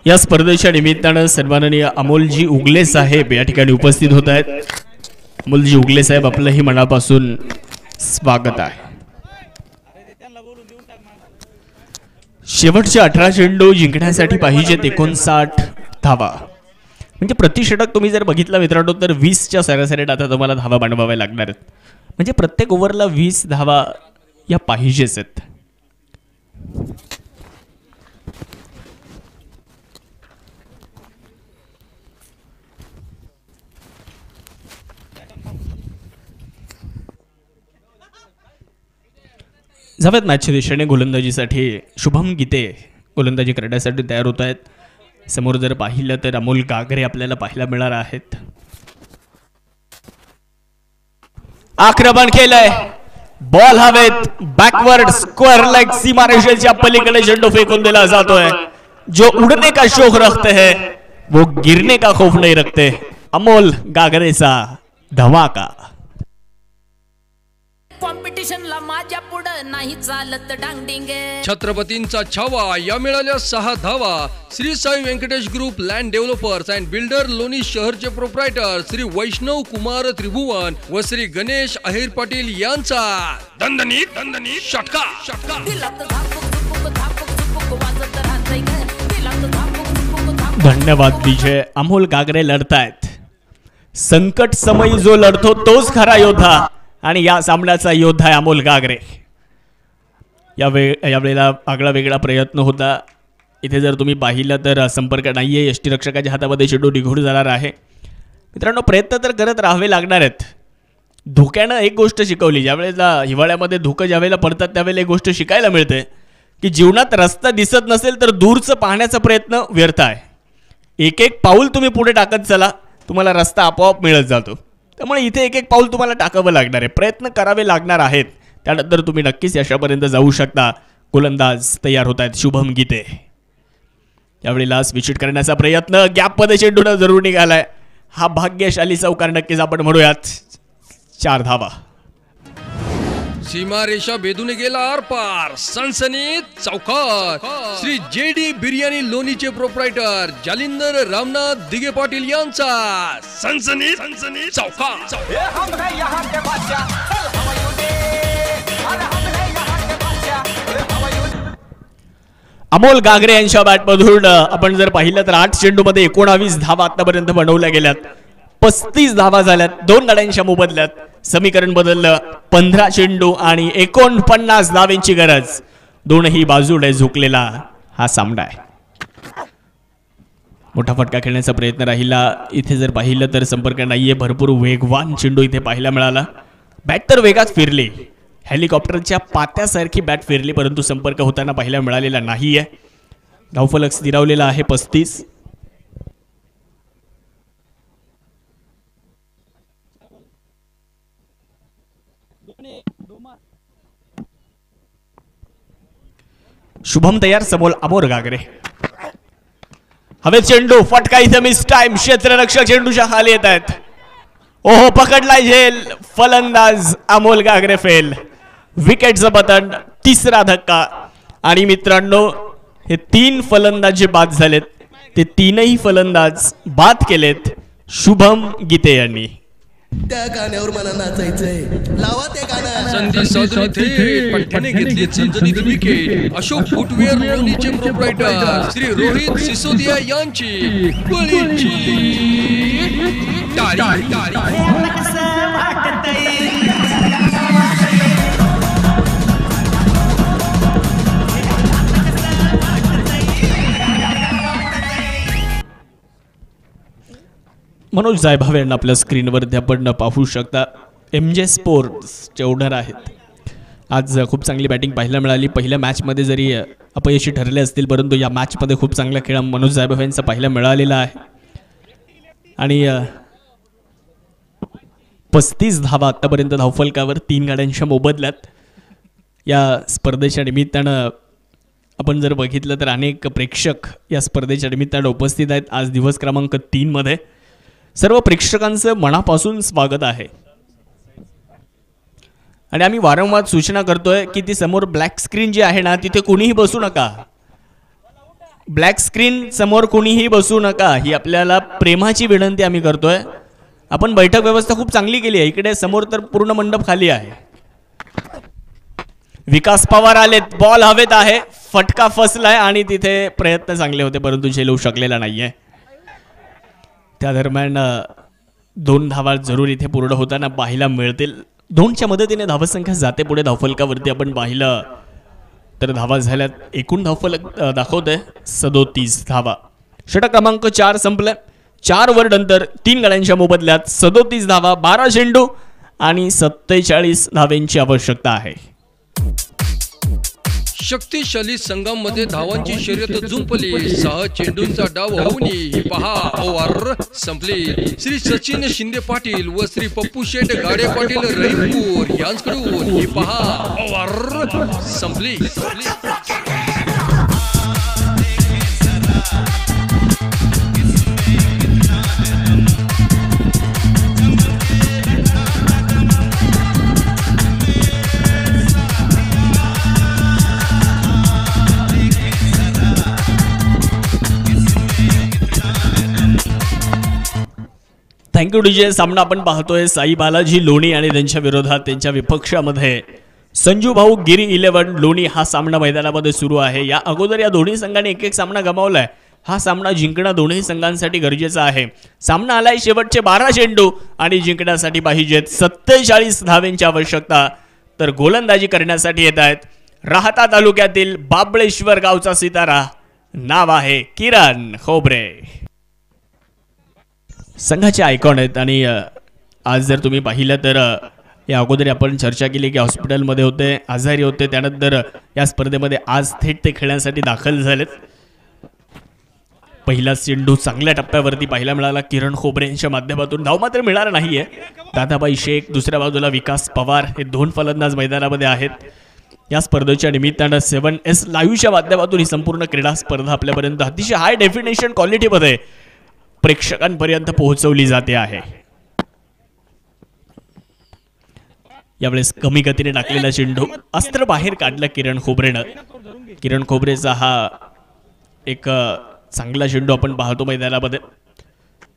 या स्पर्धेच्या निमित्तानं सन्माननीय अमोलजी उगले साहेब या ठिकाणी उपस्थित होत आहेत. अमोलजी उगले साहेब आपलंही मनापासून स्वागत आहे. शेवटचे 18 चेंडू जिंकण्यासाठी पाहिजेत 59 धावा. म्हणजे प्रति षटक तुम्ही जर बघितलं मित्रांनो तर 20च्या सरासरीत आता तुम्हाला धावा बनवाव्या लागणार आहेत. म्हणजे प्रत्येक ओव्हरला 20 धावा या पाहिजेच आहेत. जावेद मॅचच्या दिशेने गोलंदाजीसाठी शुभम गीते गोलंदाजी करण्यासाठी तयार होत आहेत. समोर जर पाहिलं तर अमोल गागरे आपल्याला पाहायला मिळणार आहेत. आक्रमण केलंय. बॉल हवेत. बॅकवर्ड स्क्वेअर लेग सीमारेषेच्या पलीकडे चेंडू फेकून दिला जातोय. जो उडने का शौक रखते हैं वो गिरने का खौफ नहीं रखते. अमोल गागरेचा धमाका. कॉम्पिटिशनला माझ्या पुढं नाही चालत डांगडिंगे. छत्रपतींचा छावा या मिळाल्या 6 धावा. Shri Sai Venkatesh group land developers and builder Loni शहरचे प्रोप्रायटर श्री वैष्णव कुमार त्रिभुवन व श्री गणेश अहिर पाटील यांचा दणदणीत षटकार. धन्यवाद विजय. अमोल गागरे लढतायत. संकट समयी जो लढतो तोच खरा योद्धा आणि या सामन्याचा योद्धा आहे अमोल गागरे. यावेळेला आगळा वेगळा प्रयत्न होता. इथे जर तुम्ही पाहिलं तर संपर्क नाही आहे. यष्टीरक्षकाच्या हातामध्ये चेंडू निघून जाणार आहे. मित्रांनो, प्रयत्न तर करत राहावे लागणार आहेत. धुक्यानं एक गोष्ट शिकवली, ज्यावेळेला हिवाळ्यामध्ये धुकं ज्यावेळेला पडतात त्यावेळेला एक गोष्ट शिकायला मिळते की जीवनात रस्ता दिसत नसेल तर दूरचं पाहण्याचा प्रयत्न व्यर्थ आहे. एक एक पाऊल तुम्ही पुढे टाकत चला, तुम्हाला रस्ता आपोआप मिळत जातो. त्यामुळे इथे एक एक पाऊल तुम्हाला टाकावं लागणार आहे, प्रयत्न करावे लागणार आहेत. त्यानंतर तुम्ही नक्कीच यशापर्यंत जाऊ शकता. गोलंदाज तयार होत आहेत शुभम गीते. यावेळेला स्विच करण्याचा प्रयत्न, गॅपमध्ये चेंडून जरूर निघालाय. हा भाग्यशाली चौकार नक्कीच आपण म्हणूयात. 4 धावा. सीमारेषा भेदून गेला आरपार. सनसनीत चौकार. श्री JD बिर्याणी लोणीचे प्रोप्रायटर जालिंदर रामनाथ दिगे पाटील यांचा सनसनीत चौकार. अमोल गागरे यांच्या बॅटमधून आपण जर पाहिलं तर 8 चेंडूमध्ये 19 धावा आतापर्यंत बनवल्या गेल्यात. 35 धावा झाल्यात 2 गाड्यांच्या मोबदल्यात. समीकरण बदललं. 15 चेंडू आणि 49 धावांची गरज. दोनही बाजूने झुकलेला हा सामना आहे. मोठा फटका खेळण्याचा प्रयत्न राहिला. इथे जर पाहिलं तर संपर्क नाहीये. भरपूर वेगवान चेंडू इथे पाहायला मिळाला. बॅट तर वेगात फिरली, हेलिकॉप्टरच्या पात्यासारखी बॅट फिरली, परंतु संपर्क होताना पाहायला मिळालेला नाहीये. धावफलक स्थिरावलेला आहे 35. शुभम तयार, समोर अमोल गागरे. हवे चेंडू, फटका इथे मिस टाइम. क्षेत्ररक्षक चेंडूच्या खाली येत आहेत. ओहो, पकडलाय झेल. फलंदाज अमोल गागरे फेल. विकेटचं पतन. 3रा धक्का. आणि मित्रांनो, हे 3 फलंदाज जे बाद झालेत ते 3ही फलंदाज बाद केलेत शुभम गीते यांनी. त्या गाण्यावर मला नाचायचंय, लावा ते गाणं. संधी साजरी थेट पठ्याने घेतली झणझणीत विकेट. अशोक फुटवेअर लोणीचे प्रोप्रायटर श्री रोहित सिसोदिया यांची बळीची टाळी. मनोज जायभावे यांना आपल्या स्क्रीनवरती आपण पाहू शकता. MJ स्पोर्ट्सचे ओनर आहेत. आज खूप चांगली बॅटिंग पाहायला मिळाली. पहिल्या मॅचमध्ये जरी अपयशी ठरले असतील, परंतु या मॅचमध्ये खूप चांगला खेळ मनोज जायभावे यांचा पाहायला मिळालेला आहे. आणि 35 धावा आतापर्यंत धावफलकावर 3 गाड्यांच्या मोबदल्यात. या स्पर्धेच्या निमित्तानं आपण जर बघितलं तर अनेक प्रेक्षक या स्पर्धेच्या निमित्तानं उपस्थित आहेत. आज दिवस क्रमांक 3 मध्ये सर्व प्रेक्षकांचं मनापासून स्वागत आहे. आणि आम्ही वारंवार सूचना करतोय की ती समोर ब्लॅक स्क्रीन जी आहे ना, तिथे कोणीही बसू नका. ब्लॅक स्क्रीन समोर कोणीही बसू नका, ही आपल्याला प्रेमाची विनंती आम्ही करतोय. आपण बैठक व्यवस्था खूप चांगली केली आहे. इकडे समोर तर पूर्ण मंडप खाली आहे. विकास पवार आलेत. बॉल हवेत आहे. फटका फसलाय आणि तिथे प्रयत्न चांगले होते, परंतु झेलू शकलेला नाहीये. त्या दरम्यान 2 धावा जरूर इथे पूर्ण होताना पाहायला मिळतील. 2च्या मदतीने धावसंख्या जाते पुढे. धावफलकावरती आपण पाहिलं तर धावा झाल्यात. एकूण धावफलक दाखवतोय 37 धावा. षटक क्रमांक 4 संपले. 4 वर नंतर 3 गाड्यांच्या मोबदल्यात 37 धावा, 12 चेंडू आणि 47 धावांची आवश्यकता आहे. शक्तिशाली संघामध्ये धावांची शर्यत जुंपली. 6 चेंडूंचा डाव होऊन ही पहा ओव्हर संपली. श्री सचिन शिंदे पाटील व श्री पप्पू शेठ गाडे पाटील रहीमपूर यांच्याकडून ही पहा ओव्हर संपली. Thank you DJ. सामना आपण पाहतोय साई बालाजी लोणी आणि त्यांच्या विरोधात त्यांच्या विपक्षामध्ये संजू भाऊ गिरी 11 लोणी. हा सामना मैदानामध्ये सुरू आहे. या अगोदर या दोन्ही संघांनी एक सामना गमावलाय. हा सामना जिंकणं दोन्ही संघांसाठी गरजेचं आहे. सामना आलाय शेवटचे 12 चेंडू आणि जिंकण्यासाठी पाहिजेत 47 धावांची आवश्यकता. तर गोलंदाजी करण्यासाठी येत आहेत राहता तालुक्यातील बाबळेश्वर गावचा सितारा नाव आहे किरण खोबरे. संघाचे आयकॉन आहेत आणि आज जर तुम्ही पाहिलं तर या अगोदर आपण चर्चा केली की हॉस्पिटलमध्ये होते, आजारी होते, त्यानंतर या स्पर्धेमध्ये आज थेट ते खेळण्यासाठी दाखल झालेत. पहिला चेंडू चांगल्या टप्प्यावरती पाहायला मिळाला किरण खोबरे यांच्या माध्यमातून. धाव मात्र मिळणार नाहीये. दादाबाई शेख, दुसऱ्या बाजूला विकास पवार हे दोन फलंदाज मैदानामध्ये आहेत. या स्पर्धेच्या निमित्तानं 7S लाईव्हच्या माध्यमातून ही संपूर्ण क्रीडा स्पर्धा आपल्यापर्यंत अतिशय हाय डेफिनेशन क्वालिटीमध्ये प्रेक्षकांपर्यंत पोहोचवली जाते आहे. यावेळेस कमी गतीने टाकलेला चेंडू अस्त्र बाहेर काढला किरण खोबरेनं. किरण खोबरेचा हा एक चांगला चेंडू आपण पाहतो मैदानामध्ये.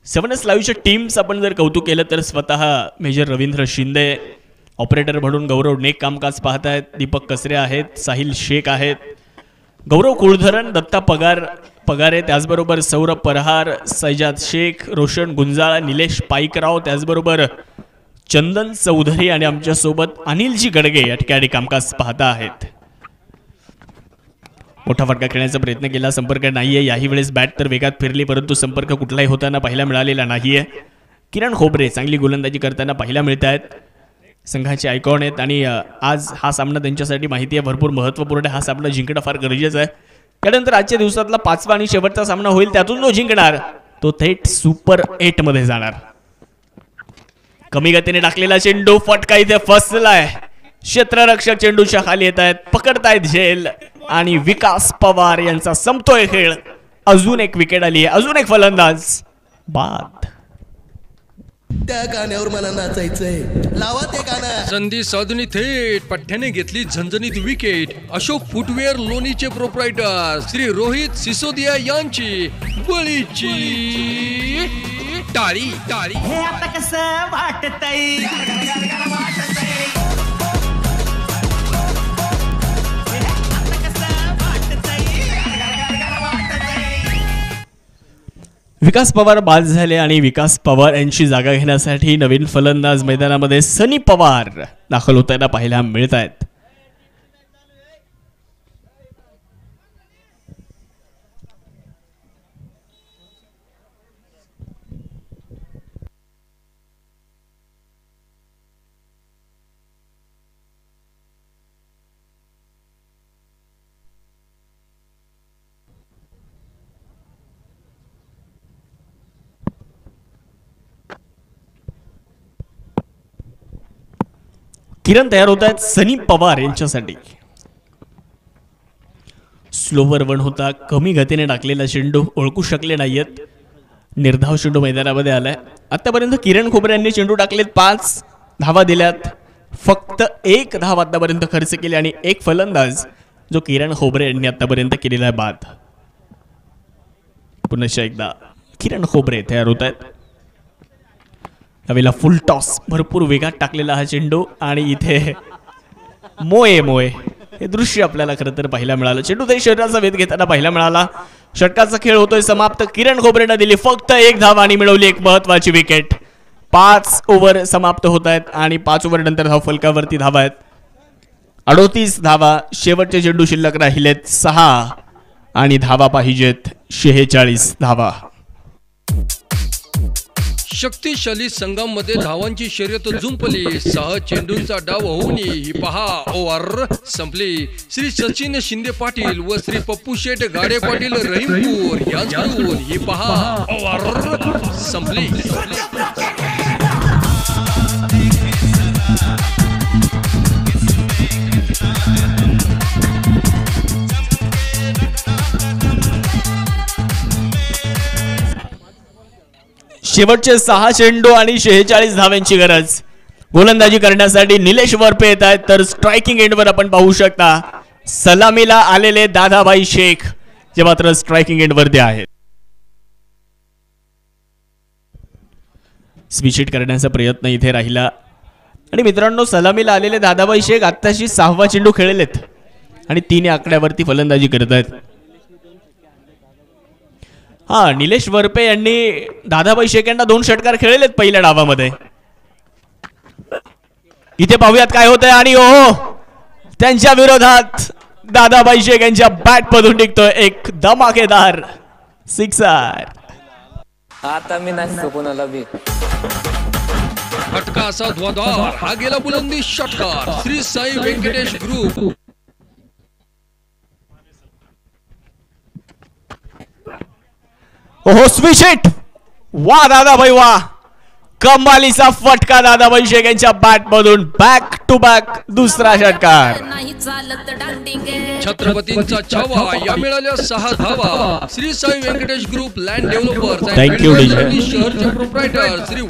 7S लाईव्हच्या टीम्स आपण जर कौतुक केलं तर स्वतः मेजर रवींद्र शिंदे, ऑपरेटर म्हणून गौरव नेक कामकाज पाहत आहेत, दीपक कसरे आहेत, साहिल शेख आहेत, गौरव कुळधरन, दत्ता पगारे, त्याचबरोबर सौरभ परहार, सैजाद शेख, रोशन गुंजाळ, निलेश पाईकराव, त्याचबरोबर चंदन चौधरी आणि आमच्यासोबत अनिलजी गडगे या ठिकाणी कामकाज पाहता आहेत. मोठा फटका खेळण्याचा प्रयत्न केला, संपर्क नाहीये. याही वेळेस बॅट तर वेगात फिरली परंतु संपर्क कुठलाही होताना पाहायला मिळालेला नाहीये. किरण खोबरे चांगली गोलंदाजी करताना पाहायला मिळत आहेत. संघाचे आयकॉन आहेत आणि आज हा सामना त्यांच्यासाठी माहिती आहे भरपूर महत्त्वपूर्ण. हा सामना जिंकणं फार गरजेचं आहे. त्यानंतर आजच्या दिवसातला 5वा आणि शेवटचा सामना होईल. त्यातून जो जिंकणार तो थेट सुपर 8 मध्ये जाणार. कमी गतीने टाकलेला चेंडू फटका इथे फसलाय. क्षेत्ररक्षक चेंडूच्या खाली येत आहेत, पकडतायत झेल आणि विकास पवार यांचा संपतोय खेळ. अजून एक विकेट आली आहे, अजून एक फलंदाज बाद. त्या गाण्यावर मला नाचायचंय, लावा ते गाणं. संधी साधून थेट पठ्ठ्याने घेतली झणझणीत विकेट. अशोक फुटवेअर लोणीचे प्रोप्रायटर श्री रोहित सिसोदिया यांची बळीची टाळी. हे आता कसं वाटतंय. विकास पवार बाद झाले आणि विकास पवार यांची जागा घेण्यासाठी नवीन फलंदाज मैदानामध्ये सनी पवार दाखल होताना पाहायला मिळत आहेत. किरण तयार होत आहेत सनी पवार यांच्यासाठी. स्लोवर वन होता, कमी गतीने टाकलेला चेंडू ओळखू शकले नाहीयेत. निर्धाव चेंडू मैदानामध्ये आलाय. आतापर्यंत किरण खोबरे यांनी चेंडू टाकलेत, 5 धावा दिल्यात, फक्त 1 धाव आतापर्यंत खर्च केली आणि एक फलंदाज जो किरण खोबरे यांनी आतापर्यंत केलेला आहे बाद. पुन्हा एकदा किरण खोबरे तयार होत आहेत. यावेळेला फुल टॉस भरपूर वेगात टाकलेला हा चेंडू आणि इथे मोये हे दृश्य आपल्याला खरं तर पाहायला मिळालं. चेंडू तरी शरीराचा वेध घेताना पाहायला मिळाला. षटकाचा खेळ होतोय समाप्त. किरण खोबरेनं दिली फक्त 1 धाव आणि मिळवली एक महत्वाची विकेट. 5 ओव्हर समाप्त होत आहेत आणि 5 ओव्हर नंतर धाव फलकावरती धावा आहेत 38 धावा. शेवटचे चेंडू शिल्लक राहिलेत 6 आणि धावा पाहिजेत 46 धावा. शक्तिशाली संघामध्ये धावांची शर्यत जुंपली. 6 चेंडूंचा डाव होऊन ही पहा ओव्हर संपली. श्री सचिन शिंदे पाटील व श्री पप्पू शेठ गाडे पाटील रहीमपूर यांच्याकडून ही पहा ओव्हर संपली. शेवटचे 6 चेंडू आणि 46 धाव्यांची गरज. गोलंदाजी करण्यासाठी निलेश वरपे येत आहेत तर स्ट्रायकिंग एंडवर आपण पाहू शकता सलामीला आलेले दादाबाई शेख जे मात्र स्ट्रायकिंग एंडवरती आहेत. स्विच हिट करण्याचा प्रयत्न इथे राहिला आणि मित्रांनो सलामीला आलेले दादाबाई शेख आत्ताशी 6वा चेंडू खेळलेत आणि 3 आकड्यावरती फलंदाजी करत आहेत. हा निलेश वरपे यांनी दादाबाई शेख यांना 2 षटकार खेळलेत पहिल्या डावामध्ये. इथे पाहूयात काय होतंय आणि त्यांच्या विरोधात दादाभाई शेख यांच्या बॅट मधून निघतोय एक धमाकेदार सिक्सर. आता मी नाही कोणाला बी. फटका असा ध्वजार हा गेला बुलंदी षटकार श्री साई व्यंकटेश ग्रुप. ओहो स्विच हिट. वा दादाभाई वा. कमालीचा फटका दादाभाई शेख यांच्या बॅट मधून बॅक टू बॅक दुसरा षटकार. नाही चालत डांडिंग. छत्रपतींचा छावा या मिळाल्या 6 धावा. Shri Sai Venkatesh group land developers Thank you, DJ. शहरचे प्रोप्रायटर श्री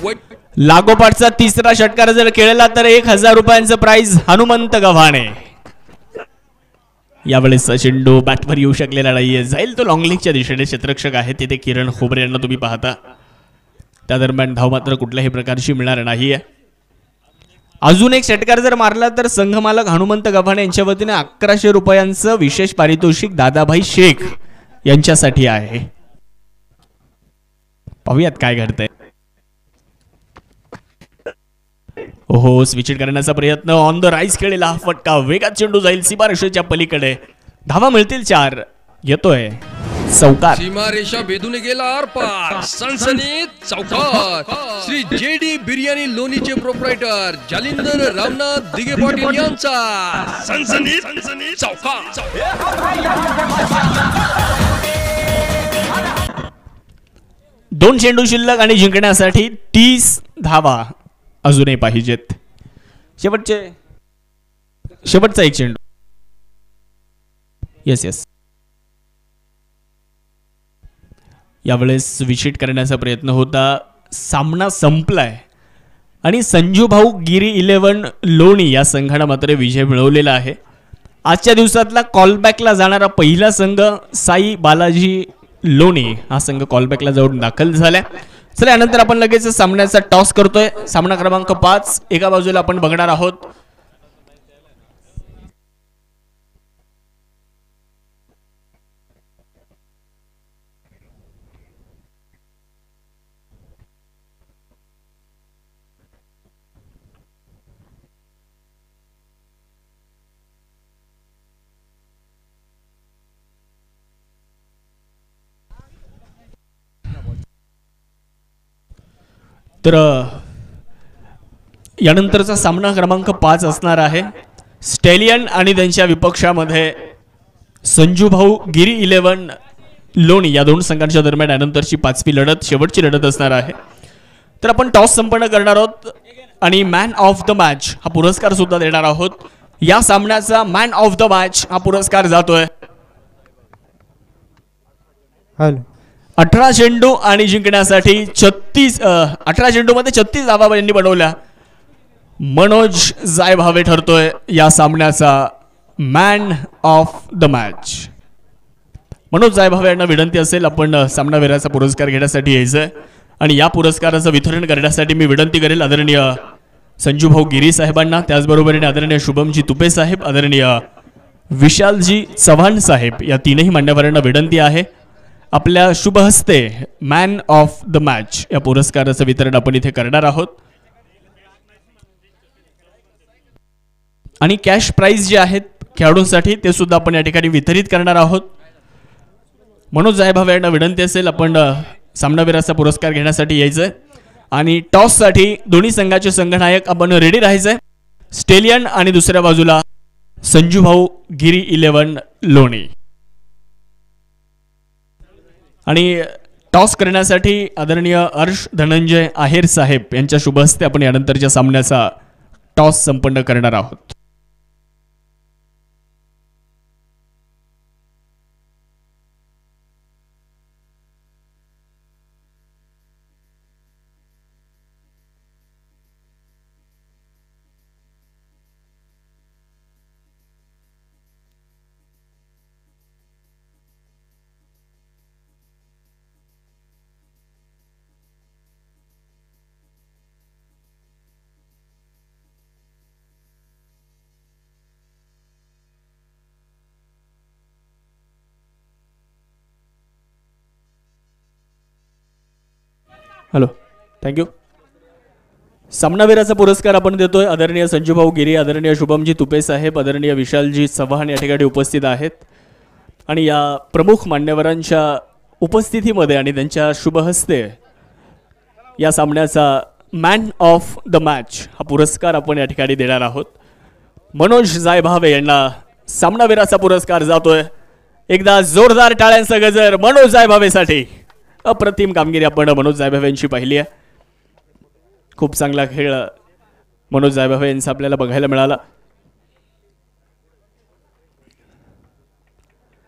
लागोपाठचा तिसरा षटकार जर केलेला तर 1000 रुपयांचं प्राइज हनुमंत गव्हाणे. यावेळेस चेंडू बॅटवर येऊ शकलेला नाहीये. जाईल तो लॉंगलेगच्या दिशेने. क्षेत्ररक्षक आहे तिथे किरण खोबरे यांना तुम्ही पाहता. त्या दरम्यान धाव मात्र कुठल्याही प्रकारची मिळणार नाहीये. अजून एक षटकार जर मारला तर संघमालक हनुमंत गव्हाणे यांच्या वतीने 1100 रुपयांचं विशेष पारितोषिक दादाभाई शेख यांच्यासाठी आहे. पाहूयात काय घडतंय. ओहो स्विच हिट करण्याचा प्रयत्न. ऑन द राईज केलेला हा फटका. वेगात चेंडू जाईल सीमारेषेच्या पलीकडे. धावा मिळतील 4. येतोय चौकार. सीमारेषा भेदून गेला आरपार. सणसणीत चौकार. श्री JD बिर्याणी लोणीचे प्रोप्रायटर जालिंदर रामनाथ दिगे पाटील यांचा सणसणीत चौकार. 2 चेंडू शिल्लक आणि जिंकण्यासाठी 30 धावा अजूनही पाहिजेत. शेवटचा एक चेंडू. येस यावेळेस विचिट करण्याचा प्रयत्न होता. सामना संपलाय आणि संजू भाऊ गिरी 11 लोणी या संघाने मात्र विजय मिळवलेला आहे. आजच्या दिवसातला कॉलबॅकला जाणारा पहिला संघ साई बालाजी लोणी हा संघ कॉलबॅकला जाऊन दाखल झालाय. चला यानंतर आपण लगेच सामन्याचा टॉस करतोय. सामना क्रमांक 5 एका बाजूला आपण बघणार आहोत. तर यानंतरचा सामना क्रमांक 5 असणार आहे स्टेलियन आणि त्यांच्या विपक्षामध्ये संजू भाऊ गिरी 11 लोणी या दोन संघांच्या दरम्यान यानंतरची 5वी लढत शेवटची लढत असणार आहे. तर आपण टॉस संपन्न करणार आहोत आणि मॅन ऑफ द मॅच हा पुरस्कार सुद्धा देणार आहोत. या सामन्याचा मॅन ऑफ द मॅच हा पुरस्कार जातोय 18 चेंडू आणि जिंकण्यासाठी 18 चेंडूमध्ये 36 धावा यांनी बनवल्या. मनोज जायभावे ठरतोय या सामन्याचा man of the match. Manoj Jaybhave यांना विनंती असेल आपण सामनावीराचा पुरस्कार घेण्यासाठी यायचंय आणि या पुरस्काराचं वितरण करण्यासाठी मी विनंती करेल आदरणीय संजू भाऊ गिरी साहेबांना, त्याचबरोबरीने आदरणीय शुभमजी तुपे साहेब, आदरणीय विशालजी चव्हाण साहेब या तीनही मान्यवरांना विनंती आहे आपल्या शुभ हस्ते मॅन ऑफ द मॅच या पुरस्काराचं वितरण आपण इथे करणार आहोत. आणि कॅश प्राइज जे आहेत खेळाडूंसाठी ते सुद्धा आपण या ठिकाणी वितरित करणार आहोत. मनोज जायभावे यांना विनंती असेल आपण सामनावीराचा पुरस्कार घेण्यासाठी यायचंय आणि टॉससाठी दोन्ही संघाचे संघनायक आपण रेडी राहायचंय. स्टेलियन आणि दुसऱ्या बाजूला संजू भाऊ गिरी 11 लोणी. आणि टॉस करण्यासाठी आदरणीय हर्ष धनंजय आहेर साहेब यांच्या शुभ हस्ते आपण यानंतरच्या सामन्याचा टॉस संपन्न करणार आहोत. Hello, thank you. सामनावीराचा पुरस्कार आपण देतोय. आदरणीय संजूभाऊ गिरी, आदरणीय शुभमजी तुपे साहेब, आदरणीय विशालजी चव्हाण या ठिकाणी उपस्थित आहेत. आणि या प्रमुख मान्यवरांच्या उपस्थितीमध्ये आणि त्यांच्या शुभहस्ते या सामन्याचा मॅन ऑफ द मॅच हा पुरस्कार आपण या ठिकाणी देणार आहोत. मनोज जायभावे यांना सामनावीराचा पुरस्कार जातोय. एकदा जोरदार टाळ्यांचा गजर मनोज जायभावेसाठी. अप्रतिम कामगिरी आपण मनोज जायभावे यांची पाहिली आहे. खूप चांगला खेळ मनोज जायभावे यांचा आपल्याला बघायला मिळाला.